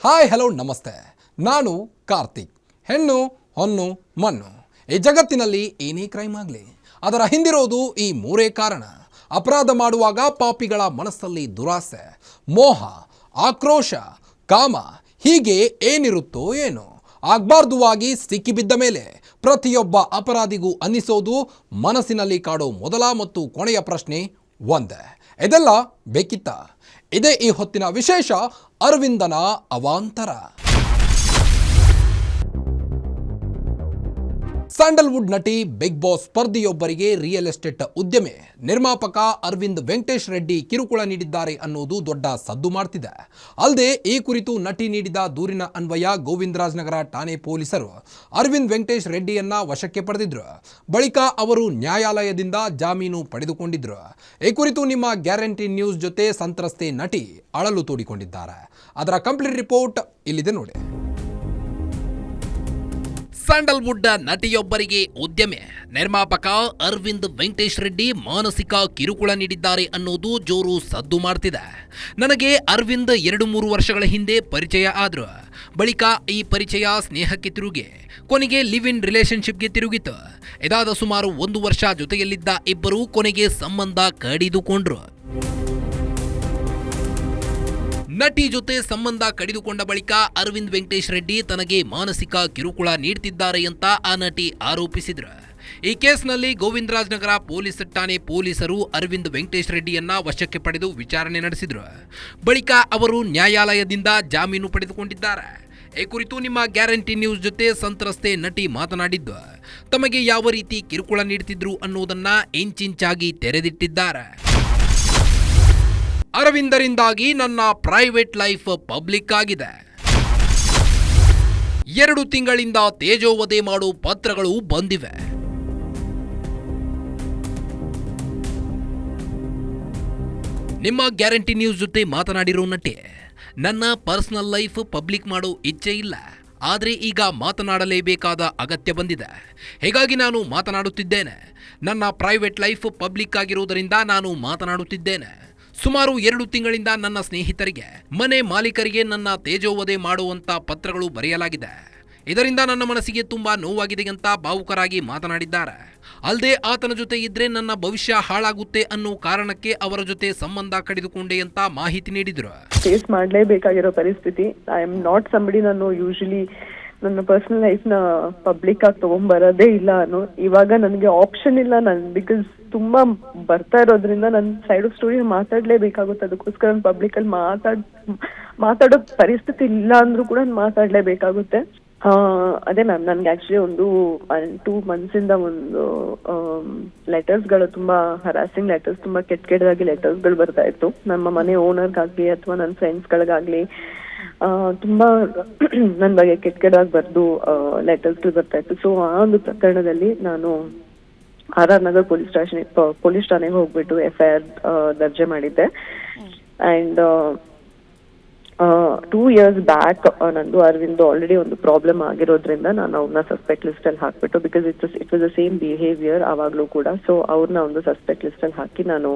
Hi hello ನಮಸ್ತೆ. ನಾನು ಕಾರ್ತಿಕ್. ಹೆಣ್ಣು ಹೊನ್ನು ಮಣ್ಣು, ಈ ಜಗತ್ತಿನಲ್ಲಿ ಏನೇ ಕ್ರೈಮ್ ಆಗಲಿ ಅದರ ಹಿಂದಿರೋದು ಈ ಮೂರೇ ಕಾರಣ. ಅಪರಾಧ ಮಾಡುವಾಗ ಪಾಪಿಗಳ ಮನಸ್ಸಲ್ಲಿ ದುರಾಸೆ, ಮೋಹ, ಆಕ್ರೋಶ, ಕಾಮ, ಹೀಗೆ ಏನಿರುತ್ತೋ ಏನೋ. ಆಗಬಾರ್ದುವಾಗಿ ಸಿಕ್ಕಿಬಿದ್ದ ಮೇಲೆ ಪ್ರತಿಯೊಬ್ಬ ಅಪರಾಧಿಗೂ ಅನ್ನಿಸೋದು, ಮನಸ್ಸಿನಲ್ಲಿ ಕಾಡೋ ಮೊದಲ ಮತ್ತು ಕೊನೆಯ ಪ್ರಶ್ನೆ ಒಂದೇ, ಇದೆಲ್ಲ ಬೇಕಿತ್ತ? ಇದೇ ಈ ಹೊತ್ತಿನ ವಿಶೇಷ ಅರವಿಂದನ ಅವಾಂತರ. ಸ್ಯಾಂಡಲ್ವುಡ್ ನಟಿ, ಬಿಗ್ ಬಾಸ್ ಸ್ಪರ್ಧಿಯೊಬ್ಬರಿಗೆ ರಿಯಲ್ ಎಸ್ಟೇಟ್ ಉದ್ಯಮಿ, ನಿರ್ಮಾಪಕ ಅರವಿಂದ್ ವೆಂಕಟೇಶ್ ರೆಡ್ಡಿ ಕಿರುಕುಳ ನೀಡಿದ್ದಾರೆ ಅನ್ನೋದು ದೊಡ್ಡ ಸದ್ದು ಮಾಡ್ತಿದೆ. ಅಲ್ಲದೆ ಈ ಕುರಿತು ನಟಿ ನೀಡಿದ ದೂರಿನ ಅನ್ವಯ ಗೋವಿಂದರಾಜನಗರ ಠಾಣೆ ಪೊಲೀಸರು ಅರವಿಂದ್ ವೆಂಕಟೇಶ್ ರೆಡ್ಡಿಯನ್ನ ವಶಕ್ಕೆ ಪಡೆದಿದ್ರು. ಬಳಿಕ ಅವರು ನ್ಯಾಯಾಲಯದಿಂದ ಜಾಮೀನು ಪಡೆದುಕೊಂಡಿದ್ರು. ಈ ಕುರಿತು ನಿಮ್ಮ ಗ್ಯಾರಂಟಿ ನ್ಯೂಸ್ ಜೊತೆ ಸಂತ್ರಸ್ತೆ ನಟಿ ಅಳಲು ತೋಡಿಕೊಂಡಿದ್ದಾರೆ. ಅದರ ಕಂಪ್ಲೀಟ್ ರಿಪೋರ್ಟ್ ಇಲ್ಲಿದೆ ನೋಡಿ. ಸ್ಯಾಂಡಲ್ವುಡ್ ನಟಿಯೊಬ್ಬರಿಗೆ ಉದ್ಯಮಿ, ನಿರ್ಮಾಪಕ ಅರವಿಂದ್ ವೆಂಕಟೇಶ್ ರೆಡ್ಡಿ ಮಾನಸಿಕ ಕಿರುಕುಳ ನೀಡಿದ್ದಾರೆ ಅನ್ನೋದು ಜೋರು ಸದ್ದು ಮಾಡ್ತಿದೆ. ನನಗೆ ಅರವಿಂದ್ 2-3 ವರ್ಷಗಳ ಹಿಂದೆ ಪರಿಚಯ ಆದ್ರು. ಬಳಿಕ ಈ ಪರಿಚಯ ಸ್ನೇಹಕ್ಕೆ ತಿರುಗಿ ಕೊನೆಗೆ ಲಿವ್ ಇನ್ ರಿಲೇಶನ್ಶಿಪ್ಗೆ ತಿರುಗಿತು. ಇದಾದ ಸುಮಾರು 1 ವರ್ಷ ಜೊತೆಯಲ್ಲಿದ್ದ ಇಬ್ಬರು ಕೊನೆಗೆ ಸಂಬಂಧ ಕಡಿದುಕೊಂಡ್ರು. ನಟಿ ಜೊತೆ ಸಂಬಂಧ ಕಡಿದುಕೊಂಡ ಬಳಿಕ ಅರವಿಂದ್ ವೆಂಕಟೇಶ್ ರೆಡ್ಡಿ ತನಗೆ ಮಾನಸಿಕ ಕಿರುಕುಳ ನೀಡುತ್ತಿದ್ದಾರೆ ಅಂತ ಆ ನಟಿ ಆರೋಪಿಸಿದ್ರು. ಈ ಕೇಸ್ನಲ್ಲಿ ಗೋವಿಂದರಾಜನಗರ ಪೊಲೀಸ್ ಠಾಣೆ ಪೊಲೀಸರು ಅರವಿಂದ್ ವೆಂಕಟೇಶ್ ರೆಡ್ಡಿಯನ್ನ ವಶಕ್ಕೆ ಪಡೆದು ವಿಚಾರಣೆ ನಡೆಸಿದ್ರು. ಬಳಿಕ ಅವರು ನ್ಯಾಯಾಲಯದಿಂದ ಜಾಮೀನು ಪಡೆದುಕೊಂಡಿದ್ದಾರೆ. ಈ ಕುರಿತು ನಿಮ್ಮ ಗ್ಯಾರಂಟಿ ನ್ಯೂಸ್ ಜೊತೆ ಸಂತ್ರಸ್ತೆ ನಟಿ ಮಾತನಾಡಿದ್ದು, ತಮಗೆ ಯಾವ ರೀತಿ ಕಿರುಕುಳ ನೀಡುತ್ತಿದ್ರು ಅನ್ನೋದನ್ನ ಇಂಚಿಂಚಾಗಿ ತೆರೆದಿಟ್ಟಿದ್ದಾರೆ. ಅರವಿಂದರಿಂದಾಗಿ ನನ್ನ ಪ್ರೈವೇಟ್ ಲೈಫ್ ಪಬ್ಲಿಕ್ ಆಗಿದೆ. 2 ತಿಂಗಳಿಂದ ತೇಜೋವಧೆ ಮಾಡೋ ಪತ್ರಗಳು ಬಂದಿವೆ. ನಿಮ್ಮ ಗ್ಯಾರಂಟಿ ನ್ಯೂಸ್ ಜೊತೆ ಮಾತನಾಡಿರೋ ನಟಿ, ನನ್ನ ಪರ್ಸನಲ್ ಲೈಫ್ ಪಬ್ಲಿಕ್ ಮಾಡೋ ಇಚ್ಛೆ ಇಲ್ಲ, ಆದರೆ ಈಗ ಮಾತನಾಡಲೇಬೇಕಾದ ಅಗತ್ಯ ಬಂದಿದೆ. ಹೀಗಾಗಿ ನಾನು ಮಾತನಾಡುತ್ತಿದ್ದೇನೆ. ನನ್ನ ಪ್ರೈವೇಟ್ ಲೈಫ್ ಪಬ್ಲಿಕ್ ಆಗಿರುವುದರಿಂದ ನಾನು ಮಾತನಾಡುತ್ತಿದ್ದೇನೆ. ಸುಮಾರು 2 ತಿಂಗಳಿಂದ ನನ್ನ ಸ್ನೇಹಿತರಿಗೆ, ಮನೆ ಮಾಲೀಕರಿಗೆ ನನ್ನ ತೇಜೋವಧೆ ಮಾಡುವಂತ ಪತ್ರಗಳು ಬರೆಯಲಾಗಿದೆ. ಇದರಿಂದ ನನ್ನ ಮನಸ್ಸಿಗೆ ತುಂಬಾ ನೋವಾಗಿದೆ ಅಂತ ಭಾವುಕರಾಗಿ ಮಾತನಾಡಿದ್ದಾರೆ. ಅಲ್ಲದೆ ಆತನ ಜೊತೆ ಇದ್ರೆ ನನ್ನ ಭವಿಷ್ಯ ಹಾಳಾಗುತ್ತೆ ಅನ್ನೋ ಕಾರಣಕ್ಕೆ ಅವರ ಜೊತೆ ಸಂಬಂಧ ಕಡಿದುಕೊಂಡೆ ಅಂತ ಮಾಹಿತಿ ನೀಡಿದ್ರು. ಫೇಸ್ ಮಾಡಲೇಬೇಕಾಗಿರೋ ಪರಿಸ್ಥಿತಿ. ಐ ಆಮ್ ನಾಟ್ ಸಂಬಡಿ, ನಾನು ಯೂಶಲಿ ನನ್ನ ಪರ್ಸನಲ್ ಲೈಫ್ ನ ಪಬ್ಲಿಕ್ ಆಗಿ ತಗೊಂಡ್ಬರೋದೇ ಇಲ್ಲ. ಇವಾಗ ನನಗೆ ಆಪ್ಷನ್ ಇಲ್ಲ. ಬಿಕಾಸ್ ತುಂಬಾ ಬರ್ತಾ ಇರೋದ್ರಿಂದ ನನ್ನ ಸೈಡ್ ಆಫ್ ಸ್ಟೋರಿ ಮಾತಾಡ್ಲೇಬೇಕಾಗುತ್ತೆ. ಅದಕ್ಕೋಸ್ಕರ ಪಬ್ಲಿಕ್ ಅಲ್ಲಿ ಮಾತಾಡೋ ಪರಿಸ್ಥಿತಿ ಇಲ್ಲ ಅಂದ್ರೂ ಕೂಡ ಮಾತಾಡ್ಲೇಬೇಕಾಗುತ್ತೆ. ಅದೇ ಮ್ಯಾಮ್, ನನ್ಗೆ ಆಕ್ಚುಲಿ ಒಂದು 2 months ಇಂದ ಒಂದು ಲೆಟರ್ಸ್ ಗಳು, ತುಂಬಾ ಹರಾಸಿಂಗ್ ಲೆಟರ್ಸ್, ತುಂಬಾ ಕೆಟ್ಟದಾಗಿ ಲೆಟರ್ಸ್ ಗಳು ಬರ್ತಾ ಇತ್ತು. ನಮ್ಮ ಮನೆ ಓನರ್ಗಾಗ್ಲಿ ಅಥವಾ ನನ್ನ ಫ್ರೆಂಡ್ಸ್ ಗಳಿಗಾಗ್ಲಿ ತುಂಬಾ ನನ್ನ ಬಗ್ಗೆ ಕೆಟ್ಟದಾಗಿ ಬರ್ದು ಲೆಟರ್ಸ್ ಗಳು ಬರ್ತಾ ಇತ್ತು. ಸೊ ಆ ಒಂದು ಪ್ರಕರಣದಲ್ಲಿ ನಾನು RR ನಗರ್ ಪೊಲೀಸ್ ಠಾಣೆಗೆ ಹೋಗ್ಬಿಟ್ಟು FIR ದರ್ಜೆ ಮಾಡಿದ್ದೆ. ಅಂಡ್ 2 years ಬ್ಯಾಕ್ ನಂದು ಅರವಿಂದ್ ಆಲ್ರೆಡಿ ಒಂದು ಪ್ರಾಬ್ಲಮ್ ಆಗಿರೋದ್ರಿಂದ ನಾನು ಅವ್ರನ್ನ ಸಸ್ಪೆಕ್ಟ್ ಲಿಸ್ಟ್ ಅಲ್ಲಿ ಹಾಕ್ಬಿಟ್ಟು, because it was the same behaviour ಆವಾಗ್ಲೂ ಕೂಡ. ಸೊ ಅವ್ರನ್ನ ಒಂದು ಸಸ್ಪೆಕ್ಟ್ ಲಿಸ್ಟ್ ಅಲ್ಲಿ ಹಾಕಿ ನಾನು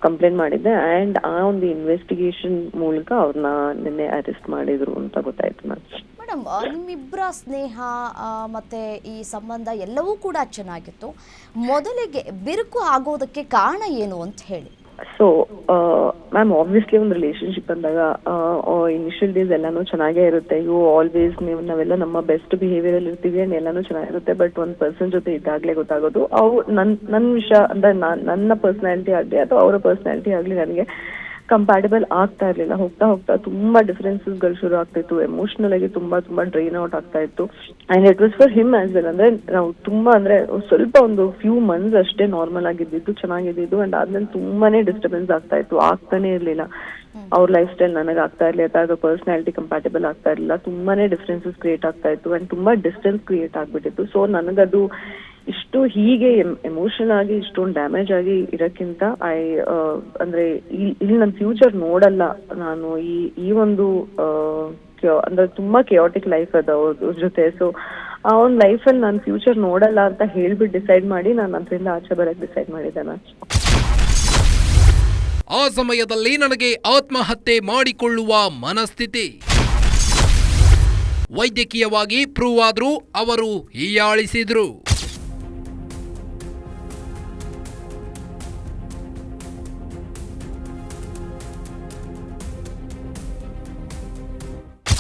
ಕಂಪ್ಲೇಂಟ್ ಮಾಡಿದ್ದೆ. ಅಂಡ್ ಆ ಒಂದು ಇನ್ವೆಸ್ಟಿಗೇಷನ್ ಮೂಲಕ ಅವ್ರನ್ನ ನಿನ್ನೆ ಅರೆಸ್ಟ್ ಮಾಡಿದ್ರು ಅಂತ ಗೊತ್ತಾಯ್ತು. ಮೇಡಮ್, ನಿಮ್ಮಿಬ್ಬರ ಸ್ನೇಹ ಮತ್ತೆ ಈ ಸಂಬಂಧ ಎಲ್ಲವೂ ಕೂಡ ಚೆನ್ನಾಗಿತ್ತು. ಮೊದಲಿಗೆ ಬಿರುಕು ಆಗೋದಕ್ಕೆ ಕಾರಣ ಏನು ಅಂತ ಹೇಳಿ. ಸೊ ಮ್ಯಾಮ್, ಆಬ್ವಿಯಸ್ಲಿ ಒಂದು ರಿಲೇಶನ್ಶಿಪ್ ಅಂದಾಗ ಇನಿಷಿಯಲ್ ಡೇಸ್ ಎಲ್ಲಾನು ಚೆನ್ನಾಗೇ ಇರುತ್ತೆ. ನಾವೆಲ್ಲ ನಮ್ಮ ಬೆಸ್ಟ್ ಬಿಹೇವಿಯರ್ ಅಲ್ಲಿ ಇರ್ತೀವಿ ಅಂಡ್ ಎಲ್ಲಾನು ಚೆನ್ನಾಗಿರುತ್ತೆ. ಬಟ್ ಒಂದ್ ಪರ್ಸನ್ ಜೊತೆ ಇದ್ದಾಗ್ಲೇ ಗೊತ್ತಾಗೋದು ನನ್ನ ವಿಷಯ ಅಂದ್ರೆ ನನ್ನ ಪರ್ಸನಾಲಿಟಿ ಆಗ್ಲಿ ಅಥವಾ ಅವರ ಪರ್ಸನಾಲಿಟಿ ಆಗ್ಲಿ ನನಗೆ ಕಂಪ್ಯಾಟಿಬಲ್ ಆಗ್ತಾ ಇರ್ಲಿಲ್ಲ. ಹೋಗ್ತಾ ಹೋಗ್ತಾ ತುಂಬಾ ಡಿಫರೆನ್ಸಸ್ ಗಳು ಶುರು ಆಗ್ತಿತ್ತು. ಎಮೋಷನಲ್ ಆಗಿ ತುಂಬಾ ಡ್ರೈನ್ ಔಟ್ ಆಗ್ತಾ ಇತ್ತು. And it was for him as well. ಅಂದ್ರೆ ನಾವು ತುಂಬಾ ಅಂದ್ರೆ ಸ್ವಲ್ಪ ಒಂದು ಫ್ಯೂ ಮಂತ್ಸ್ ಅಷ್ಟೇ ನಾರ್ಮಲ್ ಆಗಿದ್ದು, ಚೆನ್ನಾಗಿದ್ದು. ಅಂಡ್ ಆದ್ಮೇಲೆ ತುಂಬಾನೇ ಡಿಸ್ಟರ್ಬೆನ್ಸ್ ಆಗ್ತಾನೆ ಇರ್ಲಿಲ್ಲ. ಅವ್ರ ಲೈಫ್ ಸ್ಟೈಲ್ ನನಗೆ ಆಗ್ತಾ ಇರ್ಲಿಲ್ಲ, ಅಥವಾ ಪರ್ಸನಾಲಿಟಿ ಕಂಪ್ಯಾಟಿಬಲ್ ಆಗ್ತಾ ಇರ್ಲಿಲ್ಲ. ತುಂಬಾನೇ ಡಿಫರೆನ್ಸಸ್ ಕ್ರಿಯೇಟ್ ಆಗ್ತಾ ಇತ್ತು ಅಂಡ್ ತುಂಬಾ ಡಿಸ್ಟೆನ್ಸ್ ಕ್ರಿಯೇಟ್ ಆಗ್ಬಿಟ್ಟಿತ್ತು. ಸೊ ನನಗದು ಇಷ್ಟು ಹೀಗೆ ಎಮೋಷನಲ್ ಆಗಿ ಇಷ್ಟೊಂದು ಡ್ಯಾಮೇಜ್ ಆಗಿ ಇರಕ್ಕಿಂತ ಅಂದ್ರೆ ಇಲ್ಲಿ ನನ್ನ ಫ್ಯೂಚರ್ ನೋಡಲ್ಲ ನಾನು. ಈ ಒಂದು ಅಂದ್ರೆ ತುಂಬಾ ಕೆಯಾಟಿಕ್ ಲೈಫ್ ಅದ ಅವ್ರ ಜೊತೆ. ಸೊ ಆ ಒಂದು ಲೈಫಲ್ಲಿ ನಾನು ಫ್ಯೂಚರ್ ನೋಡಲ್ಲ ಅಂತ ಹೇಳ್ಬಿಟ್ಟು ಡಿಸೈಡ್ ಮಾಡಿ ನಾನು ಅದರಿಂದ ಆಚೆ ಬರಕ್ ಡಿಸೈಡ್ ಮಾಡಿದ್ದೆ ನಾನು. ಆ ಸಮಯದಲ್ಲಿ ನನಗೆ ಆತ್ಮಹತ್ಯೆ ಮಾಡಿಕೊಳ್ಳುವ ಮನಸ್ಥಿತಿ. ವೈದ್ಯಕೀಯವಾಗಿ ಪ್ರೂವ್ ಆದ್ರೂ ಅವರು ಹೀಯಾಳಿಸಿದ್ರು.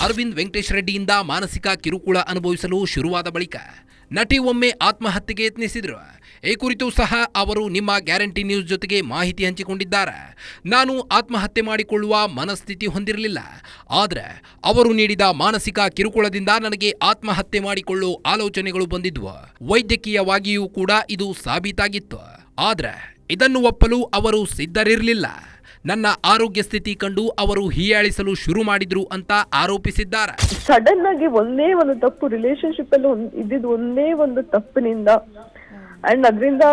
ಅರವಿಂದ್ ವೆಂಕಟೇಶ್ ರೆಡ್ಡಿಯಿಂದ ಮಾನಸಿಕ ಕಿರುಕುಳ ಅನುಭವಿಸಲು ಶುರುವಾದ ಬಳಿಕ ನಟಿ ಒಮ್ಮೆ ಆತ್ಮಹತ್ಯೆಗೆ ಯತ್ನಿಸಿದ್ರು. ಈ ಕುರಿತು ಸಹ ಅವರು ನಿಮ್ಮ ಗ್ಯಾರಂಟಿ ನ್ಯೂಸ್ ಜೊತೆಗೆ ಮಾಹಿತಿ ಹಂಚಿಕೊಂಡಿದ್ದಾರೆ. ನಾನು ಆತ್ಮಹತ್ಯೆ ಮಾಡಿಕೊಳ್ಳುವ ಮನಸ್ಥಿತಿ ಹೊಂದಿರಲಿಲ್ಲ. ಆದರೆ ಅವರು ನೀಡಿದ ಮಾನಸಿಕ ಕಿರುಕುಳದಿಂದ ನನಗೆ ಆತ್ಮಹತ್ಯೆ ಮಾಡಿಕೊಳ್ಳೋ ಆಲೋಚನೆಗಳು ಬಂದಿದ್ವು. ವೈದ್ಯಕೀಯವಾಗಿಯೂ ಕೂಡ ಇದು ಸಾಬೀತಾಗಿತ್ತು. ಆದರೆ ಇದನ್ನು ಒಪ್ಪಲು ಅವರು ಸಿದ್ಧರಿರಲಿಲ್ಲ. ನನ್ನ ಆರೋಗ್ಯ ಸ್ಥಿತಿ ಕಂಡು ಅವರು ಹೀಯಾಳಿಸಲು ಶುರು ಮಾಡಿದ್ರು ಅಂತ ಆರೋಪಿಸಿದ್ದಾರೆ. ಸಡನ್ ಆಗಿ ಒಂದೇ ಒಂದು ತಪ್ಪು ರಿಲೇಶನ್ಶಿಪ್ ಅಲ್ಲಿ ಇದ್ದಿದ್ದು ಒಂದೇ ಒಂದು ತಪ್ಪಿನಿಂದ ಅಂಡ್ ಅದರಿಂದ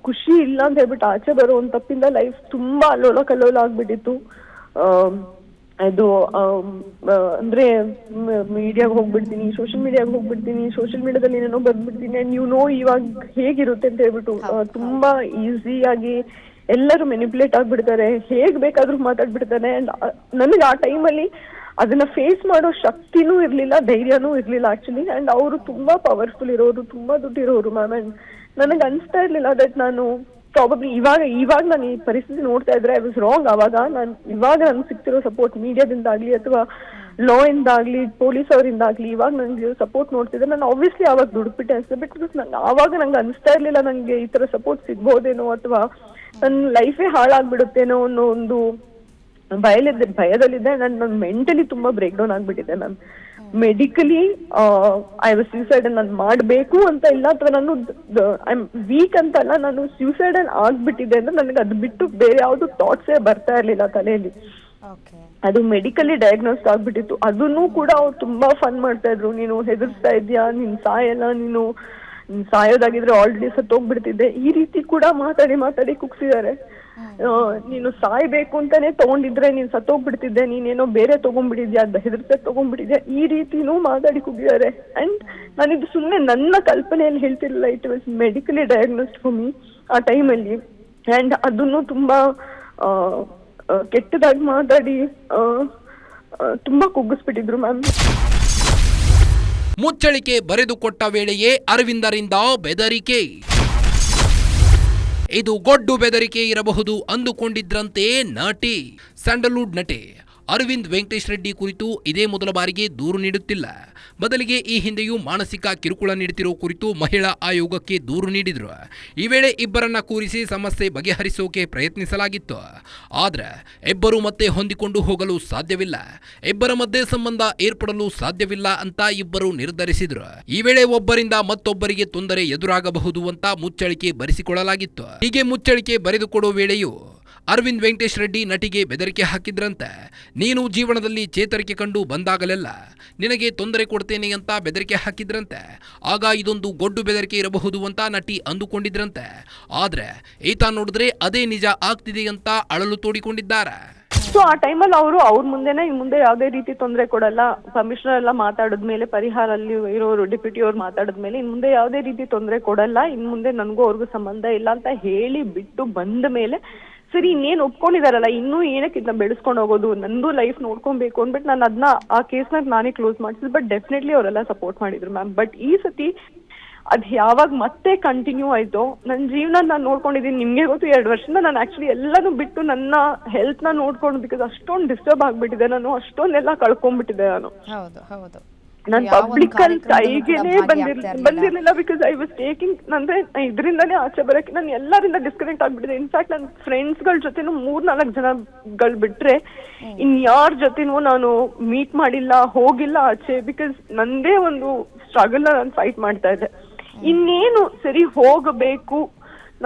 ಖುಷಿ ಇಲ್ಲ ಅಂತ ಹೇಳ್ಬಿಟ್ಟು ಆಚೆ ಬರೋ ಒಂದು ತಪ್ಪಿಂದ ಲೈಫ್ ತುಂಬಾ ಅಲ್ಲೋಲ ಕಲ್ಲೋಲ ಆಗ್ಬಿಟ್ಟಿತ್ತು. ಅದು ಅಂದ್ರೆ ಮೀಡಿಯಾಗ ಹೋಗ್ಬಿಡ್ತೀನಿ, ಸೋಷಿಯಲ್ ಮೀಡಿಯಾದಲ್ಲಿ ಏನೇನೋ ಬಂದ್ಬಿಡ್ತೀನಿ. ಇವಾಗ ಹೇಗಿರುತ್ತೆ ಅಂತ ಹೇಳ್ಬಿಟ್ಟು ತುಂಬಾ ಈಸಿಯಾಗಿ ಎಲ್ಲರೂ ಮೆನಿಪ್ಯುಲೇಟ್ ಆಗ್ಬಿಡ್ತಾರೆ, ಹೇಗ್ ಬೇಕಾದ್ರೂ ಮಾತಾಡ್ಬಿಡ್ತಾರೆ. ಅಂಡ್ ನನಗೆ ಆ ಟೈಮಲ್ಲಿ ಅದನ್ನ ಫೇಸ್ ಮಾಡೋ ಶಕ್ತಿನೂ ಇರ್ಲಿಲ್ಲ, ಧೈರ್ಯನೂ ಇರ್ಲಿಲ್ಲ ಆಕ್ಚುಲಿ. ಅಂಡ್ ಅವರು ತುಂಬಾ ಪವರ್ಫುಲ್ ಇರೋರು, ತುಂಬಾ ದುಡ್ಡಿರೋರು ಮ್ಯಾಮ್. ಅಂಡ್ ನನಗೆ ಅನ್ಸ್ತಾ ಇರ್ಲಿಲ್ಲ ದಟ್ ನಾನು ಪ್ರಾಬಬ್ಲಿ ಇವಾಗ ನಾನು ಈ ಪರಿಸ್ಥಿತಿ ನೋಡ್ತಾ ಇದ್ರೆ ಐ ವಾಸ್ ರಾಂಗ್. ಇವಾಗ ನನ್ಗೆ ಸಿಗ್ತಿರೋ ಸಪೋರ್ಟ್ ಮೀಡಿಯಾದಿಂದಾಗ್ಲಿ ಅಥವಾ ಲಾ ಇಂದಾಗ್ಲಿ ಪೊಲೀಸ್ ಅವರಿಂದಾಗ್ಲಿ ಇವಾಗ ನಂಗೆ ಸಪೋರ್ಟ್ ನೋಡ್ತಿದ್ರೆ ನಾನು ಆಬ್ವಿಯಸ್ಲಿ ಅವಾಗ ದುಡ್ಬಿಟ್ಟೆ ಅನ್ಸುತ್ತೆ. ಬಿಕಾಸ್ ಆವಾಗ ನಂಗೆ ಅನಿಸ್ತಾ ಇರ್ಲಿಲ್ಲ ನಂಗೆ ಈ ತರ ಸಪೋರ್ಟ್ ಸಿಗ್ಬೋದೇನೋ ಅಥವಾ ನನ್ನ ಲೈಫೇ ಹಾಳಾಗ್ಬಿಡುತ್ತೇನೋ ಅನ್ನೋ ಒಂದು ಭಯದಲ್ಲಿದ್ದೆ. ನಾನು ಮೆಂಟಲಿ ತುಂಬಾ ಬ್ರೇಕ್ ಡೌನ್ ಆಗ್ಬಿಟ್ಟಿದ್ದೆ ma'am. Medically I was suicide ನಾನು ಮಾಡ್ಬೇಕು ಅಂತ ಇಲ್ಲ ಅಥವಾ ನಾನು ಐ ಆಮ್ ವೀಕ್ ಅಂತ ಅಲ್ಲ, ನಾನು ಸ್ಯೂಸೈಡ್ ಆಗ್ಬಿಟ್ಟಿದ್ದೆ ಅಂದ್ರೆ ನನಗೆ ಅದು ಬಿಟ್ಟು ಬೇರೆ ಯಾವ್ದು ಥಾಟ್ಸೇ ಬರ್ತಾ ಇರ್ಲಿಲ್ಲ ತಲೆಯಲ್ಲಿ. ಅದು ಮೆಡಿಕಲಿ ಡಯಾಗ್ನೋಸ್ ಆಗ್ಬಿಟ್ಟಿತ್ತು. ಅದನ್ನು ಕೂಡ ಅವ್ರು ತುಂಬಾ ಫನ್ ಮಾಡ್ತಾ ಇದ್ರು. ನೀನು ಹೆದರ್ಸ್ತಾ ಇದ್ಯಾ, ನೀನ್ ಸಾಯಲ್ಲ, ನೀನು ಸಾಯೋದಾಗಿದ್ರೆ ಆಲ್ರೆಡಿ ಸತ್ತೋಗ್ಬಿಡ್ತಿದ್ದೆ, ಈ ರೀತಿ ಕೂಡ ಮಾತಾಡಿ ಕುಗ್ಸಿದ್ದಾರೆ. ನೀನು ಸಾಯ್ಬೇಕು ಅಂತಾನೆ ತಗೊಂಡಿದ್ರೆ ನೀನ್ ಸತ್ತೋಗ್ಬಿಡ್ತಿದ್ದೆ, ನೀನೇನೋ ಬೇರೆ ತಗೊಂಡ್ಬಿಟ್ಟಿದ್ಯಾ, ಹೆದರ್ಸಕ್ ತಗೊಂಡ್ಬಿಟ್ಟಿದ್ಯಾ, ಈ ರೀತಿನೂ ಮಾತಾಡಿ ಕುಗ್ಗಿದ್ದಾರೆ. ಅಂಡ್ ನಾನಿದು ಸುಮ್ಮನೆ ನನ್ನ ಕಲ್ಪನೆಯಲ್ಲಿ ಹೇಳ್ತಿರ್ಲಿಲ್ಲ, it was medically diagnosed for me ಆ ಟೈಮಲ್ಲಿ. ಅಂಡ್ ಅದನ್ನು ತುಂಬಾ ಕೆಟ್ಟದಾಗಿ ಮಾತಾಡಿ ತುಂಬಾ ಕುಗ್ಗಿಸ್ಬಿಟ್ಟಿದ್ರು ಮ್ಯಾಮ್. ಮುಚ್ಚಳಿಕೆ ಬರೆದುಕೊಟ್ಟ ವೇಳೆಯೇ ಅರವಿಂದರಿಂದ ಬೆದರಿಕೆ. ಇದು ಗೊಡ್ಡು ಬೆದರಿಕೆ ಇರಬಹುದು ಅಂದುಕೊಂಡಿದ್ರಂತೆ ನಟಿ. ಸ್ಯಾಂಡಲ್ವುಡ್ ನಟಿ ಅರವಿಂದ್ ವೆಂಕಟೇಶ್ ರೆಡ್ಡಿ ಕುರಿತು ಇದೇ ಮೊದಲ ಬಾರಿಗೆ ದೂರು ನೀಡುತ್ತಿಲ್ಲ. ಬದಲಿಗೆ ಈ ಹಿಂದೆಯೂ ಮಾನಸಿಕ ಕಿರುಕುಳ ನೀಡುತ್ತಿರುವ ಕುರಿತು ಮಹಿಳಾ ಆಯೋಗಕ್ಕೆ ದೂರು ನೀಡಿದ್ರು. ಈ ವೇಳೆ ಇಬ್ಬರನ್ನ ಕೂರಿಸಿ ಸಮಸ್ಯೆ ಬಗೆಹರಿಸೋಕೆ ಪ್ರಯತ್ನಿಸಲಾಗಿತ್ತು. ಆದ್ರೆ ಇಬ್ಬರು ಮತ್ತೆ ಹೊಂದಿಕೊಂಡು ಹೋಗಲು ಸಾಧ್ಯವಿಲ್ಲ, ಇಬ್ಬರ ಮಧ್ಯೆ ಸಂಬಂಧ ಏರ್ಪಡಲು ಸಾಧ್ಯವಿಲ್ಲ ಅಂತ ಇಬ್ಬರು ನಿರ್ಧರಿಸಿದ್ರು. ಈ ವೇಳೆ ಒಬ್ಬರಿಂದ ಮತ್ತೊಬ್ಬರಿಗೆ ತೊಂದರೆ ಎದುರಾಗಬಹುದು ಅಂತ ಮುಚ್ಚಳಿಕೆ ಬರೆಸಿಕೊಳ್ಳಲಾಗಿತ್ತು. ಹೀಗೆ ಮುಚ್ಚಳಿಕೆ ಬರೆದುಕೊಡುವ ವೇಳೆಯೂ ಅರವಿಂದ್ ವೆಂಕಟೇಶ್ ರೆಡ್ಡಿ ನಟಿಗೆ ಬೆದರಿಕೆ ಹಾಕಿದ್ರಂತೆ. ನೀನು ಜೀವನದಲ್ಲಿ ಚೇತರಿಕೆ ಕಂಡು ಬಂದಾಗಲೆಲ್ಲ ನಿನಗೆ ತೊಂದರೆ ಕೊಡ್ತೇನೆ ಅಂತ ಬೆದರಿಕೆ ಹಾಕಿದ್ರಂತೆ. ಆಗ ಇದೊಂದು ಗೊಡ್ಡು ಬೆದರಿಕೆ ಇರಬಹುದು ಅಂತ ನಟಿ ಅಂದುಕೊಂಡಿದ್ರಂತೆ. ಆದ್ರೆ ಈತ ನೋಡಿದ್ರೆ ಅದೇ ನಿಜ ಆಗ್ತಿದೆ ಅಂತ ಅಳಲು ತೋಡಿಕೊಂಡಿದ್ದಾರೆ. ಸೊ ಆ ಟೈಮಲ್ಲಿ ಅವ್ರ ಮುಂದೆನೆ ಇನ್ ಮುಂದೆ ಯಾವ್ದೇ ರೀತಿ ತೊಂದರೆ ಕೊಡಲ್ಲ, ಕಮಿಷನರ್ ಎಲ್ಲ ಮಾತಾಡಿದ್ಮೇಲೆ, ಪರಿಹಾರ ಅಲ್ಲಿ ಇರೋರು ಡೆಪ್ಯೂಟಿ ಅವ್ರು ಮಾತಾಡಿದ್ಮೇಲೆ ಇನ್ ಮುಂದೆ ಯಾವ್ದೇ ರೀತಿ ತೊಂದರೆ ಕೊಡಲ್ಲ, ಇನ್ ಮುಂದೆ ನನ್ಗೂ ಅವ್ರಿಗೂ ಸಂಬಂಧ ಇಲ್ಲ ಅಂತ ಹೇಳಿ ಬಿಟ್ಟು ಬಂದ ಮೇಲೆ ಸರಿ ಇನ್ನೇನು ಒಪ್ಕೊಂಡಿದಾರಲ್ಲ, ಇನ್ನೂ ಏನಕ್ಕೆ ಇದನ್ನ ಬೆಳೆಸ್ಕೊಂಡು ಹೋಗೋದು, ನಂದು ಲೈಫ್ ನೋಡ್ಕೊಬೇಕು ಅಂದ್ಬಿಟ್ಟು ನಾನು ಅದನ್ನ ಆ ಕೇಸ್ನಾಗ ನಾನೇ ಕ್ಲೋಸ್ ಮಾಡಿಸಿದ್. ಬಟ್ ಡೆಫಿನೆಟ್ಲಿ ಅವರೆಲ್ಲ ಸಪೋರ್ಟ್ ಮಾಡಿದ್ರು ಮ್ಯಾಮ್. ಬಟ್ ಈ ಸತಿ ಅದ್ ಯಾವಾಗ ಮತ್ತೆ ಕಂಟಿನ್ಯೂ ಆಯ್ತು, ನನ್ನ ಜೀವನ ನಾನು ನೋಡ್ಕೊಂಡಿದ್ದೀನಿ. ನಿಮ್ಗೆ ಗೊತ್ತು 2 ವರ್ಷದಿಂದ ನಾನು ಆಕ್ಚುಲಿ ಎಲ್ಲಾನು ಬಿಟ್ಟು ನನ್ನ ಹೆಲ್ತ್ ನ ನೋಡ್ಕೊಂಡು, ಬಿಕಾಸ್ ಅಷ್ಟೊಂದು ಡಿಸ್ಟರ್ಬ್ ಆಗ್ಬಿಟ್ಟಿದೆ, ನಾನು ಅಷ್ಟೊಂದೆಲ್ಲ ಕಳ್ಕೊಂಡ್ಬಿಟ್ಟಿದ್ದೆ. ನಾನು ಪಬ್ಲಿಕ್ ಅಲ್ಲಿ ಕೈಗೇನೆ ಬಂದಿರ್ಲಿಲ್ಲ. ಬಿಕಾಸ್ ಐ ವಾಸ್ ಟೇಕಿಂಗ್, ಅಂದ್ರೆ ಇದರಿಂದಾನೇ ಆಚೆ ಬರಕ್ಕೆ ನಾನು ಎಲ್ಲರಿಂದ ಡಿಸ್ಕನೆಕ್ಟ್ ಆಗ್ಬಿಟ್ಟಿದೆ. ಇನ್ಫ್ಯಾಕ್ಟ್ ನನ್ನ ಫ್ರೆಂಡ್ಸ್ ಗಳ ಜೊತೆನೂ 3-4 ಜನಗಳು ಬಿಟ್ರೆ ಇನ್ಯಾರ ಜೊತೆನೂ ನಾನು ಮೀಟ್ ಮಾಡಿಲ್ಲ, ಹೋಗಿಲ್ಲ ಆಚೆ. ಬಿಕಾಸ್ ನಂದೇ ಒಂದು ಸ್ಟ್ರಗಲ್ ನಾನು ಫೈಟ್ ಮಾಡ್ತಾ ಇದ್ದೆ. ಇನ್ನೇನು ಸರಿ ಹೋಗಬೇಕು,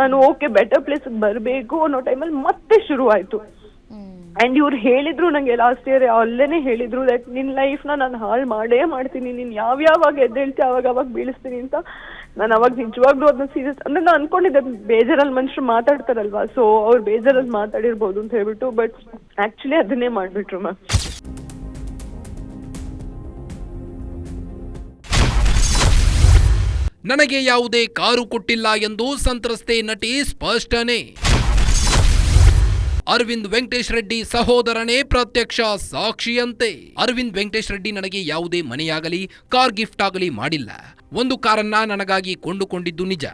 ನಾನು ಓಕೆ ಬೆಟರ್ ಪ್ಲೇಸ್ ಬರಬೇಕು ಅನ್ನೋ ಟೈಮಲ್ಲಿ ಮತ್ತೆ ಶುರು ಆಯ್ತು. ಅಂಡ್ ಇವ್ರು ಹೇಳಿದ್ರು ನಂಗೆ ಲಾಸ್ಟ್ ಇಯರ್ ಅಲ್ಲೇನೆ ಹೇಳಿದ್ರು ದಟ್ ನಿನ್ ಲೈಫ್ ನಾನು ಹಾಳು ಮಾಡೇ ಮಾಡ್ತೀನಿ, ನೀನ್ ಯಾವಾಗ ಎದ್ದೇಳ್ತಿ ಅವಾಗ ಬೀಳಿಸ್ತೀನಿ ಅಂತ. ನಾನು ಅವಾಗ ನಿಜವಾಗ್ಲೂ ಅದನ್ನ ಸೀರಿಯಸ್ ಅಂದ್ರೆ ನಾನು ಅನ್ಕೊಂಡಿದ್ದೆ ಬೇಜಾರಲ್ಲಿ ಮನುಷ್ಯರು ಮಾತಾಡ್ತಾರಲ್ವಾ, ಸೊ ಅವ್ರು ಬೇಜಾರಲ್ಲಿ ಮಾತಾಡಿರ್ಬೋದು ಅಂತ ಹೇಳ್ಬಿಟ್ಟು. ಬಟ್ ಆಕ್ಚುಲಿ ಅದನ್ನೇ ಮಾಡ್ಬಿಟ್ರು ಮ್ಯಾಮ್. ನನಗೆ ಯಾವುದೇ ಕಾರು ಕೊಟ್ಟಿಲ್ಲ ಎಂದು ಸಂತ್ರಸ್ತೆ ನಟಿ ಸ್ಪಷ್ಟನೆ. ಅರವಿಂದ್ ವೆಂಕಟೇಶ್ ರೆಡ್ಡಿ ಸಹೋದರನೇ ಪ್ರತ್ಯಕ್ಷ ಸಾಕ್ಷಿಯಂತೆ. ಅರವಿಂದ್ ವೆಂಕಟೇಶ್ ರೆಡ್ಡಿ ನನಗೆ ಯಾವುದೇ ಮನೆಯಾಗಲಿ ಕಾರ್ ಗಿಫ್ಟ್ ಆಗಲಿ ಮಾಡಿಲ್ಲ. ಒಂದು ಕಾರನ್ನ ನನಗಾಗಿ ಕೊಂಡುಕೊಂಡಿದ್ದು ನಿಜ,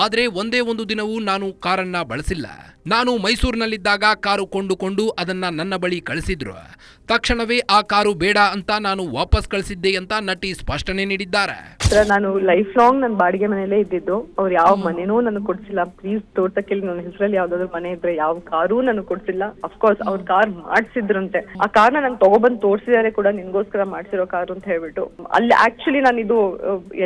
ಆದರೆ ಒಂದೇ ಒಂದು ದಿನವೂ ನಾನು ಕಾರನ್ನ ಬಳಸಿಲ್ಲ. ನಾನು ಮೈಸೂರಿನಲ್ಲಿದ್ದಾಗ ಕಾರು ಕೊಂಡುಕೊಂಡು ಅದನ್ನ ನನ್ನ ಬಳಿ ಕಳಿಸಿದ್ರು. ತಕ್ಷಣವೇ ಆ ಕಾರು ಬೇಡ ಅಂತ ನಾನು ವಾಪಸ್ ಕಳಿಸಿದ್ದೆ ಅಂತ ನಟಿ ಸ್ಪಷ್ಟನೆ ನೀಡಿದ್ದಾರೆ. ನಾನು ಲೈಫ್ ಲಾಂಗ್ ನನ್ನ ಬಾಡಿಗೆ ಮನೆಯಲ್ಲೇ ಇದ್ದಿದ್ದು. ಅವ್ರು ಯಾವ ಮನೆನೂ ನನಗೆ ಕೊಡ್ಸಿಲ್ಲ. ಪ್ಲೀಸ್ ತೋರ್ಸಕ್ಕಿಲ್ಲ, ನನ್ನ ಹೆಸರಲ್ಲಿ ಯಾವ್ದಾದ್ರು ಮನೆ ಇದ್ರೆ ಯಾವ ಕಾರು ನನಗೆ ಕೊಡ್ಸಿಲ್ಲ. ಅಫ್ಕೋರ್ಸ್ ಅವ್ರ ಕಾರ್ ಮಾಡ್ಸಿದ್ರಂತೆ, ಆ ಕಾರ್ನ ನಾನು ತಗೊಬಂದು ತೋರ್ಸಿದಾರೆ ಕೂಡ, ನಿನ್ಗೋಸ್ಕರ ಮಾಡ್ಸಿರೋ ಕಾರು ಅಂತ ಹೇಳ್ಬಿಟ್ಟು. ಅಲ್ಲಿ ಆಕ್ಚುಲಿ ನಾನು ಇದು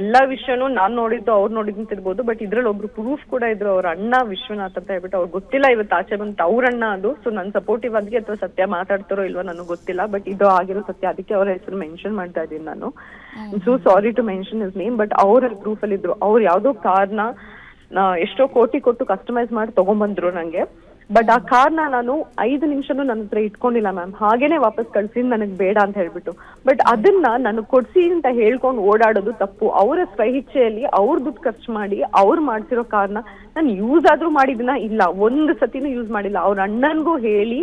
ಎಲ್ಲಾ ವಿಷಯನೂ ನಾನ್ ನೋಡಿದ್ದು ಅವ್ರು ನೋಡಿದ್ದು ಇರ್ಬೋದು, ಬಟ್ ಇದ್ರಲ್ಲಿ ಒಬ್ರು ಪ್ರೂಫ್ ಕೂಡ ಇದ್ರು, ಅವ್ರ ಅಣ್ಣ ವಿಶ್ವನಾಥ್ ಅಂತ ಹೇಳ್ಬಿಟ್ಟು. ಅವ್ರು ಗೊತ್ತಿಲ್ಲ ಇವತ್ತು ಆಚೆ ಬಂತ ಅವ್ರ ಅಣ್ಣ ಅದು. ಸೊ ನನ್ ಸಪೋರ್ಟಿವ್ ಆಗಿ ಅಥವಾ ಸತ್ಯ ಮಾತಾಡ್ತಾರೋ ಇಲ್ವಾ ನನಗೆ ಗೊತ್ತಿಲ್ಲ, ಬಟ್ ಇದು ಆಗಿರೋ ಸತ್ಯ. ಅದಕ್ಕೆ ಅವ್ರ ಹೆಸರು ಮೆನ್ಷನ್ ಮಾಡ್ತಾ ಇದ್ದೀನಿ ನಾನು. So sorry to mention his name, but ಅವ್ರಲ್ಲಿ ಪ್ರೂಫ್ ಅಲ್ಲಿ ಇದ್ರು. ಅವ್ರು ಯಾವ್ದೋ ಕಾರ್ನ ಎಷ್ಟೋ ಕೋಟಿ ಕೊಟ್ಟು ಕಸ್ಟಮೈಸ್ ಮಾಡಿ ತಗೊಂಡ್ಬಂದ್ರು ನಂಗೆ. ಬಟ್ ಆ ಕಾರ್ನ ನಾನು 5 ನಿಮಿಷನೂ ನನ್ನ ಹತ್ರ ಇಟ್ಕೊಂಡಿಲ್ಲ ಮ್ಯಾಮ್, ಹಾಗೇನೆ ವಾಪಸ್ ಕಳ್ಸಿದ್ ನನಗ್ ಬೇಡ ಅಂತ ಹೇಳ್ಬಿಟ್ಟು. ಬಟ್ ಅದನ್ನ ನನಗ್ ಕೊಡ್ಸಿ ಅಂತ ಹೇಳ್ಕೊಂಡು ಓಡಾಡೋದು ತಪ್ಪು. ಅವರ ಸ್ವಇಚ್ಛೆಯಲ್ಲಿ ಅವ್ರ ದುಡ್ಡು ಖರ್ಚು ಮಾಡಿ ಅವ್ರು ಮಾಡ್ಸಿರೋ ಕಾರ್ನ ನಾನು ಯೂಸ್ ಆದ್ರೂ ಮಾಡಿದಿನ ಇಲ್ಲ, ಒಂದು ಸತಿನೂ ಯೂಸ್ ಮಾಡಿಲ್ಲ. ಅವ್ರ ಅಣ್ಣನ್ಗೂ ಹೇಳಿ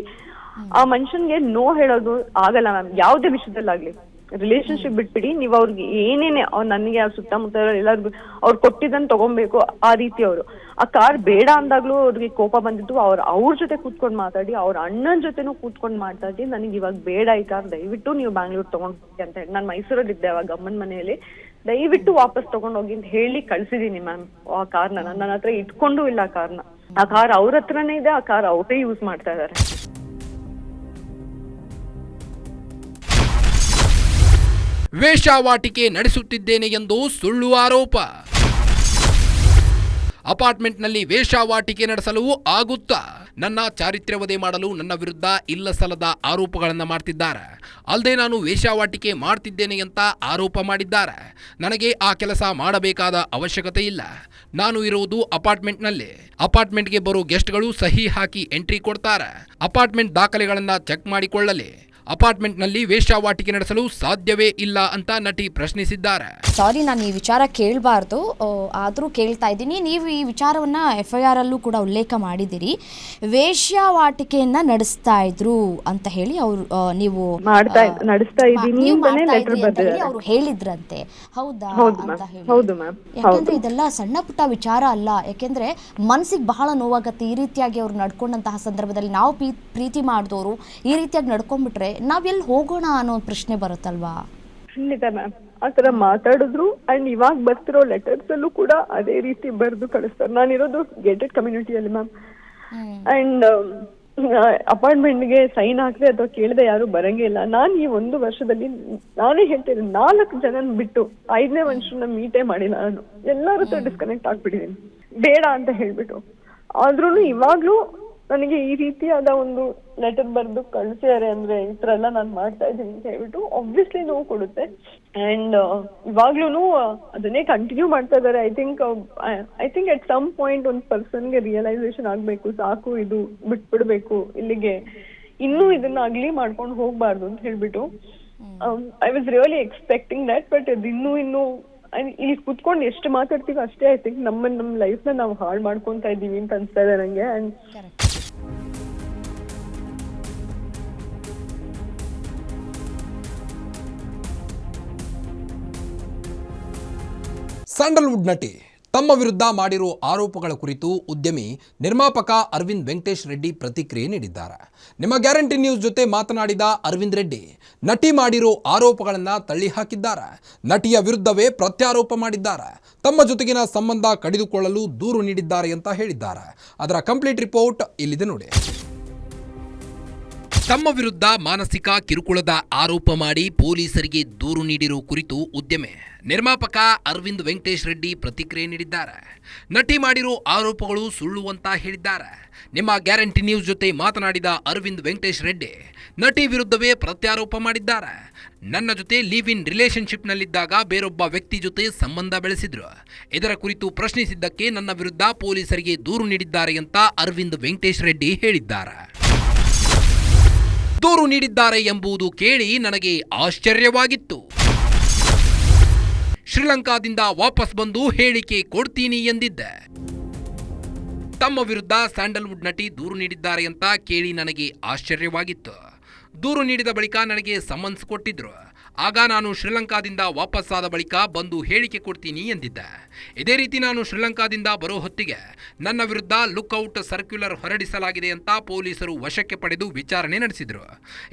ಆ ಮನುಷ್ಯನ್ಗೆ ನೋ ಹೇಳೋದು ಆಗಲ್ಲ ಮ್ಯಾಮ್, ಯಾವ್ದೇ ವಿಷಯದಲ್ಲಾಗ್ಲಿ. ರಿಲೇಶನ್ಶಿಪ್ ಬಿಟ್ಬಿಡಿ, ನೀವು ಅವ್ರಿಗೆ ಏನೇನೆ ನನಗೆ ಅವ್ರ ಸುತ್ತಮುತ್ತ ಎಲ್ಲರಿಗೂ ಅವ್ರು ಕೊಟ್ಟಿದ್ದನ್ನು ತಗೊಬೇಕು ಆ ರೀತಿ. ಅವರು ಆ ಕಾರ್ ಬೇಡ ಅಂದಾಗ್ಲೂ ಅವ್ರಿಗೆ ಕೋಪ ಬಂದಿದ್ದು. ಅವ್ರ ಜೊತೆ ಕೂತ್ಕೊಂಡು ಮಾತಾಡಿ, ಅವ್ರ ಅಣ್ಣನ ಜೊತೆನೂ ಕೂತ್ಕೊಂಡು ಮಾತಾಡಿ, ನನಗೆ ಇವಾಗ ಬೇಡ ಈ ಕಾರ್, ದಯವಿಟ್ಟು ನೀವು ಬ್ಯಾಂಗ್ಳೂರ್ ತಗೊಂಡ್ಬಿಡಿ ಅಂತ ಹೇಳಿ. ನಾನು ಮೈಸೂರಲ್ಲಿ ಇದ್ದೆ ಅವಾಗ ಅಮ್ಮನ ಮನೆಯಲ್ಲಿ, ದಯವಿಟ್ಟು ವಾಪಸ್ ತಗೊಂಡೋಗಿ ಅಂತ ಹೇಳಿ ಕಳ್ಸಿದೀನಿ ಮ್ಯಾಮ್. ಆ ಕಾರ್ನ ನನ್ನ ಹತ್ರ ಇಟ್ಕೊಂಡು ಇಲ್ಲ. ಆ ಕಾರ್ ಅವ್ರ ಹತ್ರನೇ ಇದೆ, ಆ ಕಾರ್ ಅವರೇ ಯೂಸ್ ಮಾಡ್ತಾ ಇದಾರೆ. ವೇಶ್ಯಾವಾಟಿಕೆ ನಡೆಸುತ್ತಿದ್ದೇನೆ ಎಂದು ಸುಳ್ಳು ಆರೋಪ. ಅಪಾರ್ಟ್ಮೆಂಟ್ನಲ್ಲಿ ವೇಶ್ಯಾವಾಟಿಕೆ ನಡೆಸಲು ಆಗುತ್ತಾ? ನನ್ನ ಚಾರಿತ್ರ್ಯವಧೆ ಮಾಡಲು ನನ್ನ ವಿರುದ್ಧ ಇಲ್ಲಸಲ್ಲದ ಆರೋಪಗಳನ್ನು ಮಾಡ್ತಿದ್ದಾರೆ. ಅಲ್ಲದೆ ನಾನು ವೇಶ್ಯಾವಾಟಿಕೆ ಮಾಡ್ತಿದ್ದೇನೆ ಅಂತ ಆರೋಪ ಮಾಡಿದ್ದಾರೆ. ನನಗೆ ಆ ಕೆಲಸ ಮಾಡಬೇಕಾದ ಅವಶ್ಯಕತೆ ಇಲ್ಲ. ನಾನು ಇರುವುದು ಅಪಾರ್ಟ್ಮೆಂಟ್ನಲ್ಲಿ. ಅಪಾರ್ಟ್ಮೆಂಟ್ಗೆ ಬರೋ ಗೆಸ್ಟ್ಗಳು ಸಹಿ ಹಾಕಿ ಎಂಟ್ರಿ ಕೊಡ್ತಾರೆ. ಅಪಾರ್ಟ್ಮೆಂಟ್ ದಾಖಲೆಗಳನ್ನು ಚೆಕ್ ಮಾಡಿಕೊಳ್ಳಲಿ. ಅಪಾರ್ಟ್ಮೆಂಟ್ನಲ್ಲಿ ವೇಶ್ಯಾವಾಟಿಕೆ ನಡೆಸಲು ಸಾಧ್ಯವೇ ಇಲ್ಲ ಅಂತ ನಟಿ ಪ್ರಶ್ನಿಸಿದ್ದಾರೆ. ಸಾರಿ, ನಾನು ಈ ವಿಚಾರ ಕೇಳಬಾರ್ದು, ಆದರೂ ಕೇಳ್ತಾ ಇದ್ದೀನಿ. ನೀವು ಈ ವಿಚಾರವನ್ನು FIR ಅಲ್ಲೂ ಕೂಡ ಉಲ್ಲೇಖ ಮಾಡಿದ್ದೀರಿ. ವೇಶ್ಯಾವಾಟಿಕೆಯನ್ನ ನಡೆಸ್ತಾ ಅಂತ ಹೇಳಿ ಅವರು ನೀವು ನಡೆಸ್ತಾ ಇದ್ದೀನಿ ಅವರು ಹೇಳಿದ್ರಂತೆ, ಹೌದಾ ಅಂತ ಹೇಳಿ. ಯಾಕೆಂದ್ರೆ ಇದೆಲ್ಲ ಸಣ್ಣ ಪುಟ್ಟ ವಿಚಾರ ಅಲ್ಲ. ಯಾಕೆಂದ್ರೆ ಮನಸ್ಸಿಗೆ ಬಹಳ ನೋವಾಗತ್ತೆ ಈ ರೀತಿಯಾಗಿ ಅವ್ರು ನಡ್ಕೊಂಡಂತಹ ಸಂದರ್ಭದಲ್ಲಿ. ನಾವು ಪ್ರೀತಿ ಮಾಡಿದವರು ಈ ರೀತಿಯಾಗಿ ನಡ್ಕೊಂಡ್ಬಿಟ್ರೆ ನಾವೆಲ್ಲಿ ಹೋಗೋಣ ಅನ್ನೋ ಪ್ರಶ್ನೆ ಬರುತ್ತಲ್ವಾ? ಖಂಡಿತ ಮ್ಯಾಮ್, ಆತರ ಮಾತಾಡಿದ್ರು. ಅಂಡ್ ಇವಾಗ ಬರ್ತಿರೋ ಲೆಟರ್ಸ್ ಅಲ್ಲೂ ಕೂಡ ಅದೇ ರೀತಿ ಬರೆದು ಕಳಿಸ್ತಾರೆ. ನಾನಿರೋದು ಗೇಟೆಡ್ ಕಮ್ಯುನಿಟಿಯಲ್ಲಿ ಮ್ಯಾಮ್. ಅಂಡ್ ಅಪಾರ್ಟ್ಮೆಂಟ್ಗೆ ಸೈನ್ ಹಾಕ್ದೆ ಅಥವಾ ಕೇಳದೆ ಯಾರು ಬರಂಗೇ ಇಲ್ಲ. ನಾನು ಈ 1 ವರ್ಷದಲ್ಲಿ ನಾನೇ ಹೇಳ್ತೇನೆ, 4 ಜನ ಬಿಟ್ಟು 5ನೇ ಮನುಷ್ಯನ ಮೀಟೇ ಮಾಡಿಲ್ಲ. ನಾನು ಎಲ್ಲರ ಹತ್ರ ಡಿಸ್ಕನೆಕ್ಟ್ ಆಗ್ಬಿಟ್ಟಿದ್ದೀನಿ ಬೇಡ ಅಂತ ಹೇಳ್ಬಿಟ್ಟು. ಆದ್ರೂ ಇವಾಗ್ಲೂ ನನಗೆ ಈ ರೀತಿಯಾದ ಒಂದು ಲೆಟರ್ ಬರೆದು ಕಳಿಸಿದ್ದಾರೆ ಅಂದ್ರೆ ಈ ತರ ಎಲ್ಲ ನಾನು ಮಾಡ್ತಾ ಇದ್ದೀನಿ ಅಂತ ಹೇಳ್ಬಿಟ್ಟು ಆಬ್ವಿಯಸ್ಲಿ ನೋವು ಕೊಡುತ್ತೆ. ಅಂಡ್ ಇವಾಗ್ಲೂ ಅದನ್ನೇ ಕಂಟಿನ್ಯೂ ಮಾಡ್ತಾ ಇದ್ದಾರೆ. I think at some point ಒಂದು ಪರ್ಸನ್ಗೆ ರಿಯಲೈಸೇಷನ್ ಆಗ್ಬೇಕು, ಸಾಕು ಇದು ಬಿಟ್ಬಿಡ್ಬೇಕು ಇಲ್ಲಿಗೆ, ಇನ್ನೂ ಇದನ್ನ ಅಗ್ಲಿ ಮಾಡ್ಕೊಂಡು ಹೋಗ್ಬಾರ್ದು ಅಂತ ಹೇಳ್ಬಿಟ್ಟು. I was really expecting that. But ಅದು ಇನ್ನೂ ಇಲ್ಲಿ ಕುತ್ಕೊಂಡು ಎಷ್ಟು ಮಾತಾಡ್ತೀವಿ ಅಷ್ಟೇ ಐ ಥಿಂಕ್ ನಮ್ಮ ಲೈಫ್ ನ ನಾವು ಹಾಳು ಮಾಡ್ಕೊಂತ ಇದೀವಿ ಅಂತ ಅನ್ಸ್ತಾ ಇದೆ ನಂಗೆ. ಅಂಡ್ ಸ್ಯಾಂಡಲ್ವುಡ್ ನಟಿ ತಮ್ಮ ವಿರುದ್ಧ ಮಾಡಿರೋ ಆರೋಪಗಳ ಕುರಿತು ಉದ್ಯಮಿ ನಿರ್ಮಾಪಕ ಅರವಿಂದ್ ವೆಂಕಟೇಶ್ ರೆಡ್ಡಿ ಪ್ರತಿಕ್ರಿಯೆ ನೀಡಿದ್ದಾರೆ. ನಿಮ್ಮ ಗ್ಯಾರಂಟಿ ನ್ಯೂಸ್ ಜೊತೆ ಮಾತನಾಡಿದ ಅರವಿಂದ್ ರೆಡ್ಡಿ ನಟಿ ಮಾಡಿರೋ ಆರೋಪಗಳನ್ನು ತಳ್ಳಿ ಹಾಕಿದ್ದಾರೆ. ನಟಿಯ ವಿರುದ್ಧವೇ ಪ್ರತ್ಯಾರೋಪ ಮಾಡಿದ್ದಾರೆ. ತಮ್ಮ ಜೊತೆಗಿನ ಸಂಬಂಧ ಕಡಿದುಕೊಳ್ಳಲು ದೂರು ನೀಡಿದ್ದಾರೆ ಅಂತ ಹೇಳಿದ್ದಾರೆ. ಅದರ ಕಂಪ್ಲೀಟ್ ರಿಪೋರ್ಟ್ ಇಲ್ಲಿದೆ ನೋಡಿ. ತಮ್ಮ ವಿರುದ್ಧ ಮಾನಸಿಕ ಕಿರುಕುಳದ ಆರೋಪ ಮಾಡಿ ಪೊಲೀಸರಿಗೆ ದೂರು ನೀಡಿರೋ ಕುರಿತು ಉದ್ಯಮಿ ನಿರ್ಮಾಪಕ ಅರವಿಂದ್ ವೆಂಕಟೇಶ್ ರೆಡ್ಡಿ ಪ್ರತಿಕ್ರಿಯೆ ನೀಡಿದ್ದಾರೆ. ನಟಿ ಮಾಡಿರೋ ಆರೋಪಗಳು ಸುಳ್ಳು ಅಂತ ಹೇಳಿದ್ದಾರೆ. ನಿಮ್ಮ ಗ್ಯಾರಂಟಿ ನ್ಯೂಸ್ ಜೊತೆ ಮಾತನಾಡಿದ ಅರವಿಂದ್ ವೆಂಕಟೇಶ್ ರೆಡ್ಡಿ ನಟಿ ವಿರುದ್ಧವೇ ಪ್ರತ್ಯಾರೋಪ ಮಾಡಿದ್ದಾರೆ. ನನ್ನ ಜೊತೆ ಲಿವ್ ಇನ್ ರಿಲೇಶನ್ಶಿಪ್ನಲ್ಲಿದ್ದಾಗ ಬೇರೊಬ್ಬ ವ್ಯಕ್ತಿ ಜೊತೆ ಸಂಬಂಧ ಬೆಳೆಸಿದ್ರು. ಇದರ ಕುರಿತು ಪ್ರಶ್ನಿಸಿದ್ದಕ್ಕೆ ನನ್ನ ವಿರುದ್ಧ ಪೊಲೀಸರಿಗೆ ದೂರು ನೀಡಿದ್ದಾರೆ ಅಂತ ಅರವಿಂದ್ ವೆಂಕಟೇಶ್ ರೆಡ್ಡಿ ಹೇಳಿದ್ದಾರೆ. ದೂರು ನೀಡಿದ್ದಾರೆ ಎಂಬುದು ಕೇಳಿ ನನಗೆ ಆಶ್ಚರ್ಯವಾಗಿತ್ತು. ಶ್ರೀಲಂಕಾದಿಂದ ವಾಪಸ್ ಬಂದು ಹೇಳಿಕೆ ಕೊಡ್ತೀನಿ ಎಂದಿದ್ದೆ. ತಮ್ಮ ವಿರುದ್ಧ ಸ್ಯಾಂಡಲ್ವುಡ್ ನಟಿ ದೂರು ನೀಡಿದ್ದಾರೆ ಅಂತ ಕೇಳಿ ನನಗೆ ಆಶ್ಚರ್ಯವಾಗಿತ್ತು. ದೂರು ನೀಡಿದ ಬಳಿಕ ನನಗೆ ಸಮನ್ಸ್ ಕೊಟ್ಟಿದ್ರು. ಆಗ ನಾನು ಶ್ರೀಲಂಕಾದಿಂದ ವಾಪಸ್ಸಾದ ಬಳಿಕ ಬಂದು ಹೇಳಿಕೆ ಕೊಡ್ತೀನಿ ಎಂದಿದ್ದೆ. ಇದೇ ರೀತಿ ನಾನು ಶ್ರೀಲಂಕಾದಿಂದ ಬರೋ ಹೊತ್ತಿಗೆ ನನ್ನ ವಿರುದ್ಧ ಲುಕ್ಔಟ್ ಸರ್ಕ್ಯುಲರ್ ಹೊರಡಿಸಲಾಗಿದೆ ಅಂತ ಪೊಲೀಸರು ವಶಕ್ಕೆ ಪಡೆದು ವಿಚಾರಣೆ ನಡೆಸಿದ್ರು.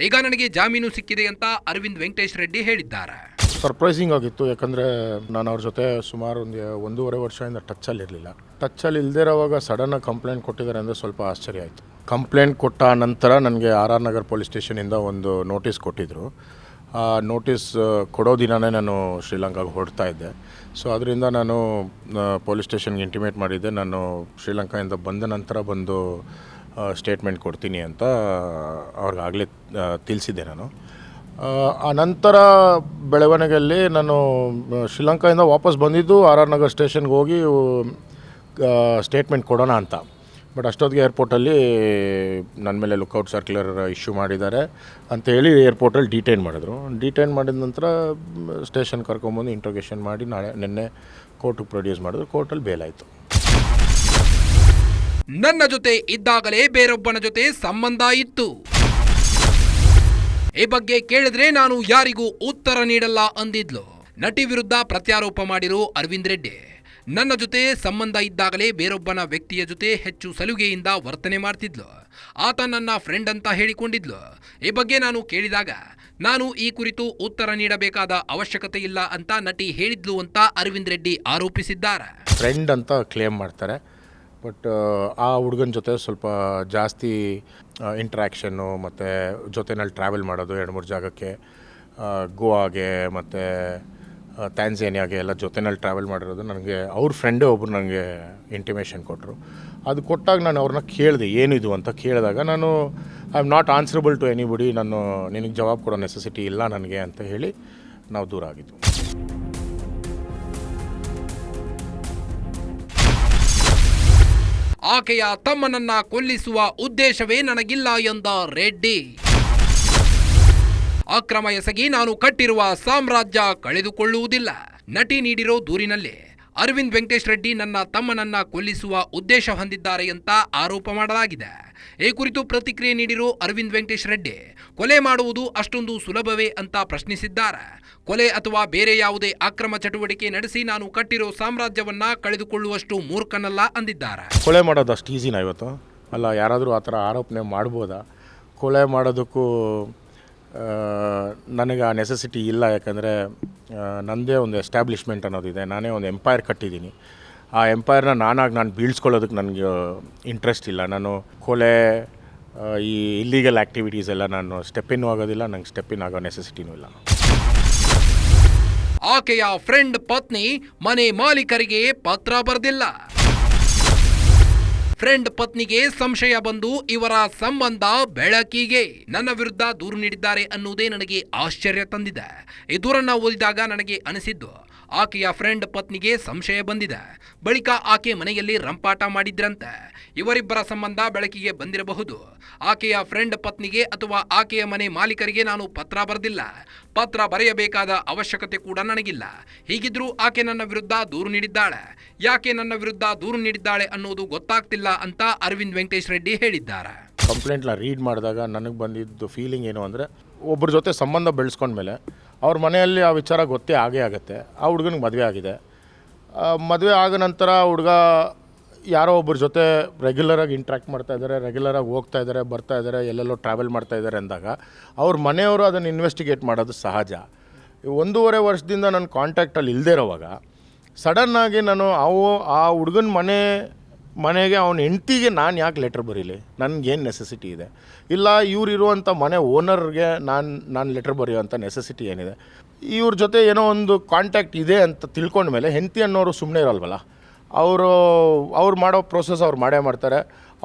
ಈಗ ನನಗೆ ಜಾಮೀನು ಸಿಕ್ಕಿದೆ ಅಂತ ಅರವಿಂದ್ ವೆಂಕಟೇಶ್ ರೆಡ್ಡಿ ಹೇಳಿದ್ದಾರೆ. ಸರ್ಪ್ರೈಸಿಂಗ್ ಆಗಿತ್ತು, ಯಾಕಂದರೆ ನಾನು ಅವ್ರ ಜೊತೆ ಸುಮಾರು 1.5 ವರ್ಷದಿಂದ ಟಚ್ಚಲ್ಲಿ ಇಲ್ಲದೇ ಇರೋವಾಗ ಸಡನ್ನಾಗಿ ಕಂಪ್ಲೇಂಟ್ ಕೊಟ್ಟಿದ್ದಾರೆ ಅಂದರೆ ಸ್ವಲ್ಪ ಆಶ್ಚರ್ಯ ಆಯಿತು. ಕಂಪ್ಲೇಂಟ್ ಕೊಟ್ಟ ನಂತರ ನನಗೆ RR ನಗರ್ ಪೊಲೀಸ್ ಸ್ಟೇಷನಿಂದ ಒಂದು ನೋಟಿಸ್ ಕೊಟ್ಟಿದ್ದರು. ಆ ನೋಟಿಸ್ ಕೊಡೋ ದಿನವೇ ನಾನು ಶ್ರೀಲಂಕಾಗೆ ಹೊರಡ್ತಾ ಇದ್ದೆ. ಸೊ ಅದರಿಂದ ನಾನು ಪೊಲೀಸ್ ಸ್ಟೇಷನ್ಗೆ ಇಂಟಿಮೇಟ್ ಮಾಡಿದ್ದೆ, ನಾನು ಶ್ರೀಲಂಕಾದಿಂದ ಬಂದ ನಂತರ ಬಂದು ಸ್ಟೇಟ್ಮೆಂಟ್ ಕೊಡ್ತೀನಿ ಅಂತ ಅವ್ರಿಗಾಗಲೇ ತಿಳಿಸಿದ್ದೆ ನಾನು. ಆ ನಂತರ ಬೆಳವಣಿಗೆಯಲ್ಲಿ ನಾನು ಶ್ರೀಲಂಕಾದಿಂದ ವಾಪಸ್ ಬಂದಿದ್ದು RR ನಗರ್ ಸ್ಟೇಷನ್ಗೆ ಹೋಗಿ ಸ್ಟೇಟ್ಮೆಂಟ್ ಕೊಡೋಣ ಅಂತ. ಬಟ್ ಅಷ್ಟೊತ್ತಿಗೆ ಏರ್ಪೋರ್ಟಲ್ಲಿ ನನ್ನ ಮೇಲೆ ಲುಕ್ಔಟ್ ಸರ್ಕ್ಯುಲರ್ ಇಶ್ಯೂ ಮಾಡಿದ್ದಾರೆ ಅಂತ ಹೇಳಿ ಏರ್ಪೋರ್ಟಲ್ಲಿ ಡಿಟೈನ್ ಮಾಡಿದ ನಂತರ ಸ್ಟೇಷನ್ ಕರ್ಕೊಂಬಂದು ಇಂಟ್ರೋಗೇಷನ್ ಮಾಡಿ ನಿನ್ನೆ ಕೋರ್ಟಿಗೆ ಪ್ರೊಡ್ಯೂಸ್ ಮಾಡಿದ್ರು. ಕೋರ್ಟಲ್ಲಿ ಬೇಲ್ ಆಯಿತು. ನನ್ನ ಜೊತೆ ಇದ್ದಾಗಲೇ ಬೇರೊಬ್ಬನ ಜೊತೆ ಸಂಬಂಧ ಇತ್ತು. ಈ ಬಗ್ಗೆ ಕೇಳಿದ್ರೆ ನಾನು ಯಾರಿಗೂ ಉತ್ತರ ನೀಡಲ್ಲ ಅಂದಿದ್ಲು ನಟಿ ವಿರುದ್ಧ ಪ್ರತ್ಯಾರೋಪ ಮಾಡಿರೋ ಅರವಿಂದ್ ರೆಡ್ಡಿ. ನನ್ನ ಜೊತೆ ಸಂಬಂಧ ಇದ್ದಾಗಲೇ ಬೇರೊಬ್ಬನ ವ್ಯಕ್ತಿಯ ಜೊತೆ ಹೆಚ್ಚು ಸಲುಗೆಯಿಂದ ವರ್ತನೆ ಮಾಡ್ತಿದ್ಲು. ಆತ ನನ್ನ ಫ್ರೆಂಡ್ ಅಂತ ಹೇಳಿಕೊಂಡಿದ್ಲು. ಈ ಬಗ್ಗೆ ನಾನು ಕೇಳಿದಾಗ ನಾನು ಈ ಕುರಿತು ಉತ್ತರ ನೀಡಬೇಕಾದ ಅವಶ್ಯಕತೆ ಇಲ್ಲ ಅಂತ ನಟಿ ಹೇಳಿದ್ಲು ಅಂತ ಅರವಿಂದ್ ರೆಡ್ಡಿ ಆರೋಪಿಸಿದ್ದಾರೆ. ಫ್ರೆಂಡ್ ಅಂತ ಕ್ಲೇಮ್ ಮಾಡ್ತಾರೆ, ಬಟ್ ಆ ಹುಡುಗನ ಜೊತೆ ಸ್ವಲ್ಪ ಜಾಸ್ತಿ ಇಂಟ್ರ್ಯಾಕ್ಷನ್ನು ಮತ್ತು ಜೊತೆನಲ್ಲಿ ಟ್ರಾವೆಲ್ ಮಾಡೋದು 2-3 ಜಾಗಕ್ಕೆ, ಗೋವಾಗೆ ಮತ್ತು ಟ್ಯಾನ್ಜಾನಿಯಾಗೆ ಎಲ್ಲ ಜೊತೆನಲ್ಲಿ ಟ್ರಾವೆಲ್ ಮಾಡಿರೋದು ನನಗೆ ಅವ್ರ ಫ್ರೆಂಡೇ ಒಬ್ಬರು ನನಗೆ ಇಂಟಿಮೇಷನ್ ಕೊಟ್ಟರು. ಅದು ಕೊಟ್ಟಾಗ ನಾನು ಅವ್ರನ್ನ ಕೇಳಿದೆ ಏನಿದು ಅಂತ. ಕೇಳಿದಾಗ ನಾನು I am not answerable to anybody, ನಾನು ನಿನಗೆ ಜವಾಬ್ ಕೊಡೋ ನೆಸೆಸಿಟಿ ಇಲ್ಲ ನನಗೆ ಅಂತ ಹೇಳಿ ನಾವು ದೂರ ಆಗಿದ್ದು. ಆಕೆಯ ತಮ್ಮನನ್ನ ಕೊಲ್ಲಿಸುವ ಉದ್ದೇಶವೇ ನನಗಿಲ್ಲ ಎಂದ ರೆಡ್ಡಿ. ಅಕ್ರಮ ಎಸಗಿ ನಾನು ಕಟ್ಟಿರುವ ಸಾಮ್ರಾಜ್ಯ ಕಳೆದುಕೊಳ್ಳುವುದಿಲ್ಲ. ನಟಿ ನೀಡಿರೋ ದೂರಿನಲ್ಲಿ ಅರವಿಂದ್ ವೆಂಕಟೇಶ್ ರೆಡ್ಡಿ ನನ್ನ ತಮ್ಮನನ್ನ ಕೊಲ್ಲಿಸುವ ಉದ್ದೇಶ ಹೊಂದಿದ್ದಾರೆ ಅಂತ ಆರೋಪ ಮಾಡಲಾಗಿದೆ. ಈ ಕುರಿತು ಪ್ರತಿಕ್ರಿಯೆ ನೀಡಿರೋ ಅರವಿಂದ್ ವೆಂಕಟೇಶ್ ರೆಡ್ಡಿ ಕೊಲೆ ಮಾಡುವುದು ಅಷ್ಟೊಂದು ಸುಲಭವೇ ಅಂತ ಪ್ರಶ್ನಿಸಿದ್ದಾರೆ. ಕೊಲೆ ಅಥವಾ ಬೇರೆ ಯಾವುದೇ ಅಕ್ರಮ ಚಟುವಟಿಕೆ ನಡೆಸಿ ನಾನು ಕಟ್ಟಿರೋ ಸಾಮ್ರಾಜ್ಯವನ್ನ ಕಳೆದುಕೊಳ್ಳುವಷ್ಟು ಮೂರ್ಖನಲ್ಲ ಅಂದಿದ್ದಾರೆ. ಕೊಲೆ ಮಾಡೋದು ಅಷ್ಟು ಈಸಿನಾ ಇವತ್ತು? ಅಲ್ಲ, ಯಾರಾದರೂ ಆ ಥರ ಆರೋಪನೆ ಮಾಡ್ಬೋದಾ? ಕೊಲೆ ಮಾಡೋದಕ್ಕೂ ನನಗೆ ಆ ನೆಸೆಸಿಟಿ ಇಲ್ಲ. ಯಾಕಂದರೆ ನನ್ನದೇ ಒಂದು ಎಸ್ಟಾಬ್ಲಿಷ್ಮೆಂಟ್ ಅನ್ನೋದಿದೆ, ನಾನೇ ಒಂದು ಎಂಪೈರ್ ಕಟ್ಟಿದ್ದೀನಿ. ಆ ಎಂಪೈರ್ನ ನಾನು ಬೀಳ್ಸ್ಕೊಳ್ಳೋದಕ್ಕೆ ನನಗೆ ಇಂಟ್ರೆಸ್ಟ್ ಇಲ್ಲ. ನಾನು ಕೊಲೆ, ಈ ಇಲ್ಲೀಗಲ್ ಆ್ಯಕ್ಟಿವಿಟೀಸ್ ಎಲ್ಲ ನಾನು ಸ್ಟೆಪ್ ಇನ್ ಆಗೋದಿಲ್ಲ, ನಂಗೆ ಸ್ಟೆಪ್ ಇನ್ ಆಗೋ ನೆಸೆಸಿಟಿನೂ ಇಲ್ಲ. ಆಕೆಯ ಫ್ರೆಂಡ್ ಪತ್ನಿ ಮನೆ ಮಾಲೀಕರಿಗೆ ಪತ್ರ ಬರೆದಿಲ್ಲ. ಫ್ರೆಂಡ್ ಪತ್ನಿಗೆ ಸಂಶಯ ಬಂದು ಇವರ ಸಂಬಂಧ ಬೆಳಕಿಗೆ. ನನ್ನ ವಿರುದ್ಧ ದೂರು ನೀಡಿದ್ದಾರೆ ಅನ್ನುವುದೇ ನನಗೆ ಆಶ್ಚರ್ಯ ತಂದಿದೆ. ಈ ದೂರನ್ನ ಓದಿದಾಗ ನನಗೆ ಅನಿಸಿದ್ದು ಆಕೆಯ ಫ್ರೆಂಡ್ ಪತ್ನಿಗೆ ಸಂಶಯ ಬಂದಿದೆ. ಬಳಿಕ ಆಕೆ ಮನೆಯಲ್ಲಿ ರಂಪಾಟ ಮಾಡಿದ್ರಂತೆ. ಇವರಿಬ್ಬರ ಸಂಬಂಧ ಬೆಳಕಿಗೆ ಬಂದಿರಬಹುದು. ಆಕೆಯ ಫ್ರೆಂಡ್ ಪತ್ನಿಗೆ ಅಥವಾ ಆಕೆಯ ಮನೆ ಮಾಲೀಕರಿಗೆ ನಾನು ಪತ್ರ ಬರೆದಿಲ್ಲ. ಪತ್ರ ಬರೆಯಬೇಕಾದ ಅವಶ್ಯಕತೆ ಕೂಡ ನನಗಿಲ್ಲ. ಹೀಗಿದ್ರೂ ಆಕೆ ನನ್ನ ವಿರುದ್ಧ ದೂರು ನೀಡಿದ್ದಾಳೆ. ಯಾಕೆ ನನ್ನ ವಿರುದ್ಧ ದೂರು ನೀಡಿದ್ದಾಳೆ ಅನ್ನೋದು ಗೊತ್ತಾಗ್ತಿಲ್ಲ ಅಂತ ಅರವಿಂದ್ ವೆಂಕಟೇಶ್ ರೆಡ್ಡಿ ಹೇಳಿದ್ದಾರೆ. ಕಂಪ್ಲೇಂಟ್ನ ರೀಡ್ ಮಾಡಿದಾಗ ನನಗೆ ಬಂದಿದ್ದು ಫೀಲಿಂಗ್ ಏನು ಅಂದರೆ, ಒಬ್ಬರ ಜೊತೆ ಸಂಬಂಧ ಬೆಳೆಸ್ಕೊಂಡ್ಮೇಲೆ ಅವ್ರ ಮನೆಯಲ್ಲಿ ಆ ವಿಚಾರ ಗೊತ್ತೇ ಆಗುತ್ತೆ. ಆ ಹುಡುಗನಿಗೆ ಮದುವೆ ಆಗಿದೆ. ಮದುವೆ ಆದ ನಂತರ ಹುಡುಗ ಯಾರೋ ಒಬ್ಬರ ಜೊತೆ ರೆಗ್ಯುಲರಾಗಿ ಇಂಟ್ರ್ಯಾಕ್ಟ್ ಮಾಡ್ತಾಯಿದ್ದಾರೆ, ರೆಗ್ಯುಲರಾಗಿ ಹೋಗ್ತಾ ಇದ್ದಾರೆ, ಬರ್ತಾ ಇದ್ದಾರೆ, ಎಲ್ಲೆಲ್ಲೋ ಟ್ರಾವೆಲ್ ಮಾಡ್ತಾಯಿದ್ದಾರೆ ಅಂದಾಗ ಅವ್ರ ಮನೆಯವರು ಅದನ್ನು ಇನ್ವೆಸ್ಟಿಗೇಟ್ ಮಾಡೋದು ಸಹಜ. 1.5 ವರ್ಷದಿಂದ ನನ್ನ ಕಾಂಟ್ಯಾಕ್ಟಲ್ಲಿ ಇಲ್ಲದೇ ಇರೋವಾಗ ಸಡನ್ನಾಗಿ ನಾನು ಆ ಹುಡುಗನ ಮನೆಗೆ ಅವನ ಹೆಂಡ್ತಿಗೆ ನಾನು ಯಾಕೆ ಲೆಟ್ರ್ ಬರೀಲಿ? ನನಗೇನು ನೆಸೆಸಿಟಿ ಇದೆ? ಇಲ್ಲ ಇವರಿರುವಂಥ ಮನೆ ಓನರ್ಗೆ ನಾನು ಲೆಟ್ರ್ ಬರೆಯೋವಂಥ ನೆಸೆಸಿಟಿ ಏನಿದೆ? ಇವ್ರ ಜೊತೆ ಏನೋ ಒಂದು ಕಾಂಟ್ಯಾಕ್ಟ್ ಇದೆ ಅಂತ ತಿಳ್ಕೊಂಡ್ಮೇಲೆ ಹೆಂಡ್ತಿ ಅನ್ನೋರು ಸುಮ್ಮನೆ ಇರಲ್ವಲ್ಲ. ಅವ್ರು ಮಾಡೋ ಪ್ರೋಸೆಸ್ ಅವ್ರು ಮಾಡೇ ಮಾಡ್ತಾರೆ,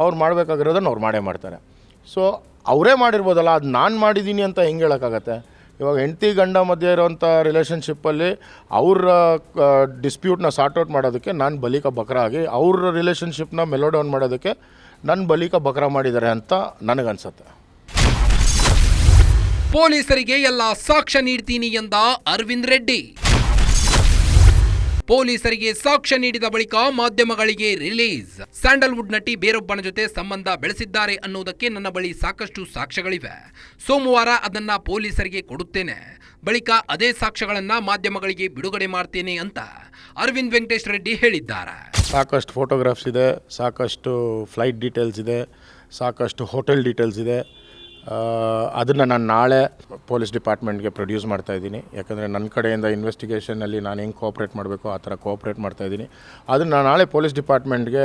ಅವ್ರು ಮಾಡಬೇಕಾಗಿರೋದನ್ನು ಅವ್ರು ಮಾಡೇ ಮಾಡ್ತಾರೆ. ಸೊ ಅವರೇ ಮಾಡಿರ್ಬೋದಲ್ಲ, ಅದು ನಾನು ಮಾಡಿದ್ದೀನಿ ಅಂತ ಹೆಂಗೆ ಹೇಳೋಕ್ಕಾಗತ್ತೆ? ಇವಾಗ ಹೆಂಡ್ತಿ ಗಂಡ ಮಧ್ಯೆ ಇರೋವಂಥ ರಿಲೇಷನ್ಶಿಪ್ಪಲ್ಲಿ ಅವ್ರ ಡಿಸ್ಪ್ಯೂಟ್ನ ಸಾರ್ಟ್ಔಟ್ ಮಾಡೋದಕ್ಕೆ ನಾನು ಬಲಿಕ ಬಕ್ರ ಆಗಿ, ಅವ್ರ ರಿಲೇಷನ್ಶಿಪ್ನ ಮೆಲೋಡೌನ್ ಮಾಡೋದಕ್ಕೆ ನನ್ನ ಬಲಿಕ ಬಕ್ರ ಮಾಡಿದ್ದಾರೆ ಅಂತ ನನಗನ್ಸುತ್ತೆ. ಪೊಲೀಸರಿಗೆ ಎಲ್ಲ ಸಾಕ್ಷ್ಯ ನೀಡ್ತೀನಿ ಎಂದ ಅರವಿಂದ್ ರೆಡ್ಡಿ. ಪೊಲೀಸರಿಗೆ ಸಾಕ್ಷ್ಯ ನೀಡಿದ ಬಳಿಕ ಮಾಧ್ಯಮಗಳಿಗೆ ರಿಲೀಸ್. ಸ್ಯಾಂಡಲ್ವುಡ್ ನಟಿ ಬೇರೊಬ್ಬನ ಜೊತೆ ಸಂಬಂಧ ಬೆಳೆಸಿದ್ದಾರೆ ಅನ್ನೋದಕ್ಕೆ ನನ್ನ ಬಳಿ ಸಾಕಷ್ಟು ಸಾಕ್ಷ್ಯಗಳಿವೆ. ಸೋಮವಾರ ಅದನ್ನ ಪೊಲೀಸರಿಗೆ ಕೊಡುತ್ತೇನೆ. ಬಳಿಕ ಅದೇ ಸಾಕ್ಷ್ಯಗಳನ್ನ ಮಾಧ್ಯಮಗಳಿಗೆ ಬಿಡುಗಡೆ ಮಾಡ್ತೇನೆ ಅಂತ ಅರವಿಂದ್ ವೆಂಕಟೇಶ್ ರೆಡ್ಡಿ ಹೇಳಿದ್ದಾರೆ. ಸಾಕಷ್ಟು ಫೋಟೋಗ್ರಾಫ್ಸ್ ಇದೆ, ಸಾಕಷ್ಟು ಫ್ಲೈಟ್ ಡೀಟೇಲ್ಸ್ ಇದೆ, ಸಾಕಷ್ಟು ಹೋಟೆಲ್ ಡೀಟೇಲ್ಸ್ ಇದೆ. ಅದನ್ನು ನಾನು ನಾಳೆ ಪೊಲೀಸ್ ಡಿಪಾರ್ಟ್ಮೆಂಟ್ಗೆ ಪ್ರೊಡ್ಯೂಸ್ ಮಾಡ್ತಾಯಿದ್ದೀನಿ. ಯಾಕಂದರೆ ನನ್ನ ಕಡೆಯಿಂದ ಇನ್ವೆಸ್ಟಿಗೇಷನಲ್ಲಿ ನಾನು ಹೆಂಗೆ ಕೋಆಪ್ರೇಟ್ ಮಾಡಬೇಕು ಆ ಥರ ಕೋಆಪ್ರೇಟ್ ಮಾಡ್ತಾಯಿದ್ದೀನಿ. ಅದನ್ನು ನಾನು ನಾಳೆ ಪೊಲೀಸ್ ಡಿಪಾರ್ಟ್ಮೆಂಟ್ಗೆ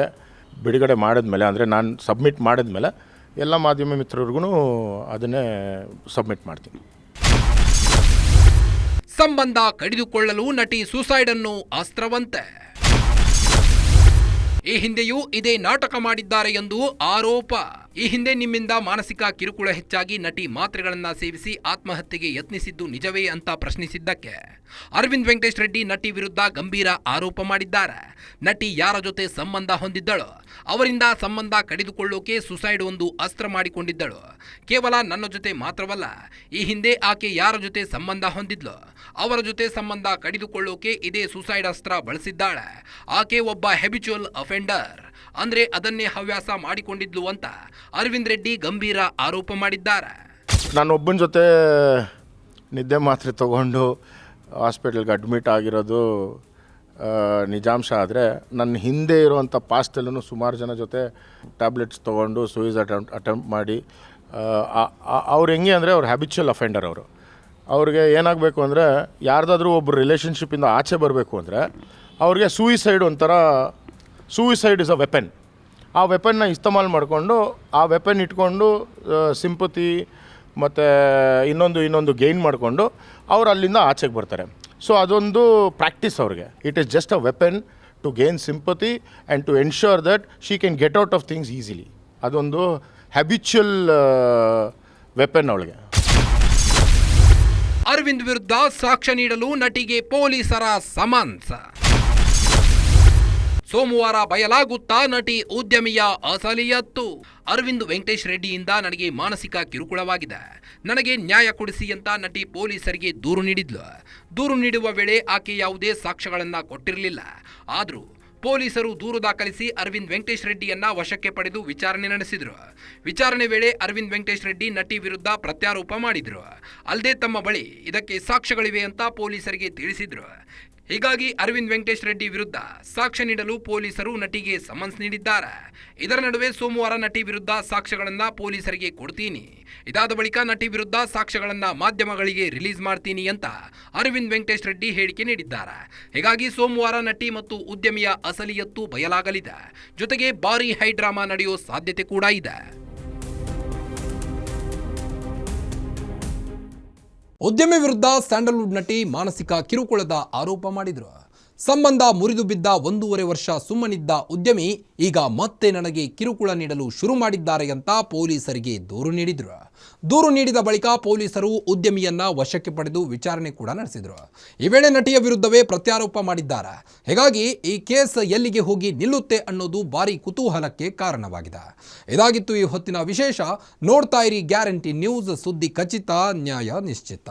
ಬಿಡುಗಡೆ ಮಾಡಿದ್ಮೇಲೆ, ಅಂದರೆ ನಾನು ಸಬ್ಮಿಟ್ ಮಾಡಿದ್ಮೇಲೆ ಎಲ್ಲ ಮಾಧ್ಯಮ ಮಿತ್ರರಿಗೂ ಅದನ್ನೇ ಸಬ್ಮಿಟ್ ಮಾಡ್ತೀನಿ. ಸಂಬಂಧ ಕಡಿದುಕೊಳ್ಳಲು ನಟಿ ಸುಸೈಡ್ ಅನ್ನು ಅಸ್ತ್ರವಂತೆ. ಈ ಹಿಂದೆಯೂ ಇದೇ ನಾಟಕ ಮಾಡಿದ್ದಾರೆ ಎಂದು ಆರೋಪ. ಈ ಹಿಂದೆ ನಿಮ್ಮಿಂದ ಮಾನಸಿಕ ಕಿರುಕುಳ ಹೆಚ್ಚಾಗಿ ನಟಿ ಮಾತ್ರೆಗಳನ್ನ ಸೇವಿಸಿ ಆತ್ಮಹತ್ಯೆಗೆ ಯತ್ನಿಸಿದ್ದು ನಿಜವೇ ಅಂತ ಪ್ರಶ್ನಿಸಿದ್ದಕ್ಕೆ ಅರವಿಂದ್ ವೆಂಕಟೇಶ್ ರೆಡ್ಡಿ ನಟಿ ವಿರುದ್ಧ ಗಂಭೀರ ಆರೋಪ ಮಾಡಿದ್ದಾರೆ. ನಟಿ ಯಾರ ಜೊತೆ ಸಂಬಂಧ ಹೊಂದಿದ್ದಳು, ಅವರಿಂದ ಸಂಬಂಧ ಕಡಿದುಕೊಳ್ಳೋಕೆ ಸುಸೈಡ್ ಒಂದು ಅಸ್ತ್ರ ಮಾಡಿಕೊಂಡಿದ್ದಳು. ಕೇವಲ ನನ್ನ ಜೊತೆ ಮಾತ್ರವಲ್ಲ, ಈ ಹಿಂದೆ ಆಕೆ ಯಾರ ಜೊತೆ ಸಂಬಂಧ ಹೊಂದಿದ್ಲು, ಅವರ ಜೊತೆ ಸಂಬಂಧ ಕಡಿದುಕೊಳ್ಳೋಕೆ ಇದೇ ಸುಸೈಡ್ ಅಸ್ತ್ರ ಬಳಸಿದ್ದಾಳೆ. ಆಕೆ ಒಬ್ಬ ಹೆಬಿಚುವಲ್ ಅಫೆಂಡರ್, ಅಂದ್ರೆ ಅದನ್ನೇ ಹವ್ಯಾಸ ಮಾಡಿಕೊಂಡಿದ್ಲು ಅಂತ ಅರವಿಂದ್ ರೆಡ್ಡಿ ಗಂಭೀರ ಆರೋಪ ಮಾಡಿದ್ದಾರೆ. ನಾನೊಬ್ಬನ ಜೊತೆ ನಿದ್ದೆ ಮಾತ್ರೆ ತೊಗೊಂಡು ಹಾಸ್ಪಿಟಲ್ಗೆ ಅಡ್ಮಿಟ್ ಆಗಿರೋದು ನಿಜಾಂಶ ಆದರೆ, ನನ್ನ ಹಿಂದೆ ಇರುವಂಥ ಪಾಸ್ಟಲ್ಲೂ ಸುಮಾರು ಜನ ಜೊತೆ ಟ್ಯಾಬ್ಲೆಟ್ಸ್ ತೊಗೊಂಡು ಸೂಯಿಸೈಡ್ ಅಟೆಂಪ್ಟ್ ಮಾಡಿ, ಅವ್ರು ಹೆಂಗೆ ಅಂದರೆ ಅವ್ರು ಹ್ಯಾಬಿಚುವಲ್ ಅಫೆಂಡರ್. ಅವ್ರಿಗೆ ಏನಾಗಬೇಕು ಅಂದರೆ, ಯಾರ್ದಾದ್ರೂ ಒಬ್ಬರು ರಿಲೇಷನ್ಶಿಪ್ಪಿಂದ ಆಚೆ ಬರಬೇಕು ಅಂದರೆ ಅವ್ರಿಗೆ ಸೂಯಿಸೈಡ್ ಒಂಥರ, ಸೂಯಿಸೈಡ್ ಇಸ್ ಅ ವೆಪನ್. ಆ ವೆಪನ್ನ ಇಸ್ತೆಮಾಲ್ ಮಾಡಿಕೊಂಡು, ಆ ವೆಪನ್ ಇಟ್ಕೊಂಡು ಸಿಂಪತಿ ಮತ್ತು ಇನ್ನೊಂದು ಗೇನ್ ಮಾಡಿಕೊಂಡು ಅವ್ರು ಅಲ್ಲಿಂದ ಆಚೆಗೆ ಬರ್ತಾರೆ. ಸೊ ಅದೊಂದು ಪ್ರಾಕ್ಟೀಸ್ ಅವ್ರಿಗೆ. It is just a weapon to gain sympathy and to ensure that she can get out of things easily. ಅದೊಂದು ಹ್ಯಾಬಿಚುವಲ್ ವೆಪನ್ ಅವಳಿಗೆ. ಅರವಿಂದ್ ವಿರುದ್ಧ ಸಾಕ್ಷ್ಯ ನೀಡಲು ನಟಿಗೆ ಪೊಲೀಸರ ಸಮನ್ಸ್. ಸೋಮವಾರ ಬಯಲಾಗುತ್ತಾ ನಟಿ ಉದ್ಯಮಿಯ ಅಸಲಿಯತ್ತು. ಅರವಿಂದ್ ವೆಂಕಟೇಶ್ ರೆಡ್ಡಿಯಿಂದ ನನಗೆ ಮಾನಸಿಕ ಕಿರುಕುಳವಾಗಿದೆ, ನನಗೆ ನ್ಯಾಯ ಕೊಡಿಸಿ ಅಂತ ನಟಿ ಪೊಲೀಸರಿಗೆ ದೂರು ನೀಡಿದ್ಲು. ದೂರು ನೀಡುವ ವೇಳೆ ಆಕೆ ಯಾವುದೇ ಸಾಕ್ಷ್ಯಗಳನ್ನು ಕೊಟ್ಟಿರಲಿಲ್ಲ. ಆದರೂ ಪೊಲೀಸರು ದೂರು ದಾಖಲಿಸಿ ಅರವಿಂದ್ ವೆಂಕಟೇಶ್ ರೆಡ್ಡಿಯನ್ನ ವಶಕ್ಕೆ ಪಡೆದು ವಿಚಾರಣೆ ನಡೆಸಿದ್ರು. ವಿಚಾರಣೆ ವೇಳೆ ಅರವಿಂದ್ ವೆಂಕಟೇಶ್ ರೆಡ್ಡಿ ನಟಿ ವಿರುದ್ಧ ಪ್ರತ್ಯಾರೋಪ ಮಾಡಿದ್ರು. ಅಲ್ಲದೆ ತಮ್ಮ ಬಳಿ ಇದಕ್ಕೆ ಸಾಕ್ಷ್ಯಗಳಿವೆ ಅಂತ ಪೊಲೀಸರಿಗೆ ತಿಳಿಸಿದ್ರು. ಹೀಗಾಗಿ ಅರವಿಂದ್ ವೆಂಕಟೇಶ್ ರೆಡ್ಡಿ ವಿರುದ್ಧ ಸಾಕ್ಷ್ಯ ನೀಡಲು ಪೊಲೀಸರು ನಟಿಗೆ ಸಮನ್ಸ್ ನೀಡಿದ್ದಾರೆ. ಇದರ ನಡುವೆ ಸೋಮವಾರ ನಟಿ ವಿರುದ್ಧ ಸಾಕ್ಷ್ಯಗಳನ್ನು ಪೊಲೀಸರಿಗೆ ಕೊಡ್ತೀನಿ, ಇದಾದ ಬಳಿಕ ನಟಿ ವಿರುದ್ಧ ಸಾಕ್ಷ್ಯಗಳನ್ನು ಮಾಧ್ಯಮಗಳಿಗೆ ರಿಲೀಸ್ ಮಾಡ್ತೀನಿ ಅಂತ ಅರವಿಂದ್ ವೆಂಕಟೇಶ್ ರೆಡ್ಡಿ ಹೇಳಿಕೆ ನೀಡಿದ್ದಾರೆ. ಹೀಗಾಗಿ ಸೋಮವಾರ ನಟಿ ಮತ್ತು ಉದ್ಯಮಿಯ ಅಸಲಿಯತ್ತು ಬಯಲಾಗಲಿದೆ. ಜೊತೆಗೆ ಭಾರೀ ಹೈ ಡ್ರಾಮಾ ನಡೆಯೋ ಸಾಧ್ಯತೆ ಕೂಡ ಇದೆ. ಉದ್ಯಮಿ ವಿರುದ್ಧ ಸ್ಯಾಂಡಲ್ವುಡ್ ನಟಿ ಮಾನಸಿಕ ಕಿರುಕುಳದ ಆರೋಪ ಮಾಡಿದ್ರು. ಸಂಬಂಧ ಮುರಿದು ಬಿದ್ದ 1.5 ವರ್ಷ ಸುಮ್ಮನಿದ್ದ ಉದ್ಯಮಿ ಈಗ ಮತ್ತೆ ನನಗೆ ಕಿರುಕುಳ ನೀಡಲು ಶುರು ಮಾಡಿದ್ದಾರೆ ಅಂತ ಪೊಲೀಸರಿಗೆ ದೂರು ನೀಡಿದ್ರು. ದೂರು ನೀಡಿದ ಬಳಿಕ ಪೊಲೀಸರು ಉದ್ಯಮಿಯನ್ನ ವಶಕ್ಕೆ ಪಡೆದು ವಿಚಾರಣೆ ಕೂಡ ನಡೆಸಿದ್ರು. ಈ ವೇಳೆ ನಟಿಯ ವಿರುದ್ಧವೇ ಪ್ರತ್ಯಾರೋಪ ಮಾಡಿದ್ದಾರೆ. ಹೀಗಾಗಿ ಈ ಕೇಸ್ ಎಲ್ಲಿಗೆ ಹೋಗಿ ನಿಲ್ಲುತ್ತೆ ಅನ್ನೋದು ಭಾರಿ ಕುತೂಹಲಕ್ಕೆ ಕಾರಣವಾಗಿದೆ. ಇದಾಗಿತ್ತು ಈ ಹೊತ್ತಿನ ವಿಶೇಷ. ನೋಡ್ತಾ ಇರಿ ಗ್ಯಾರಂಟಿ ನ್ಯೂಸ್, ಸುದ್ದಿ ಖಚಿತ, ನ್ಯಾಯ ನಿಶ್ಚಿತ.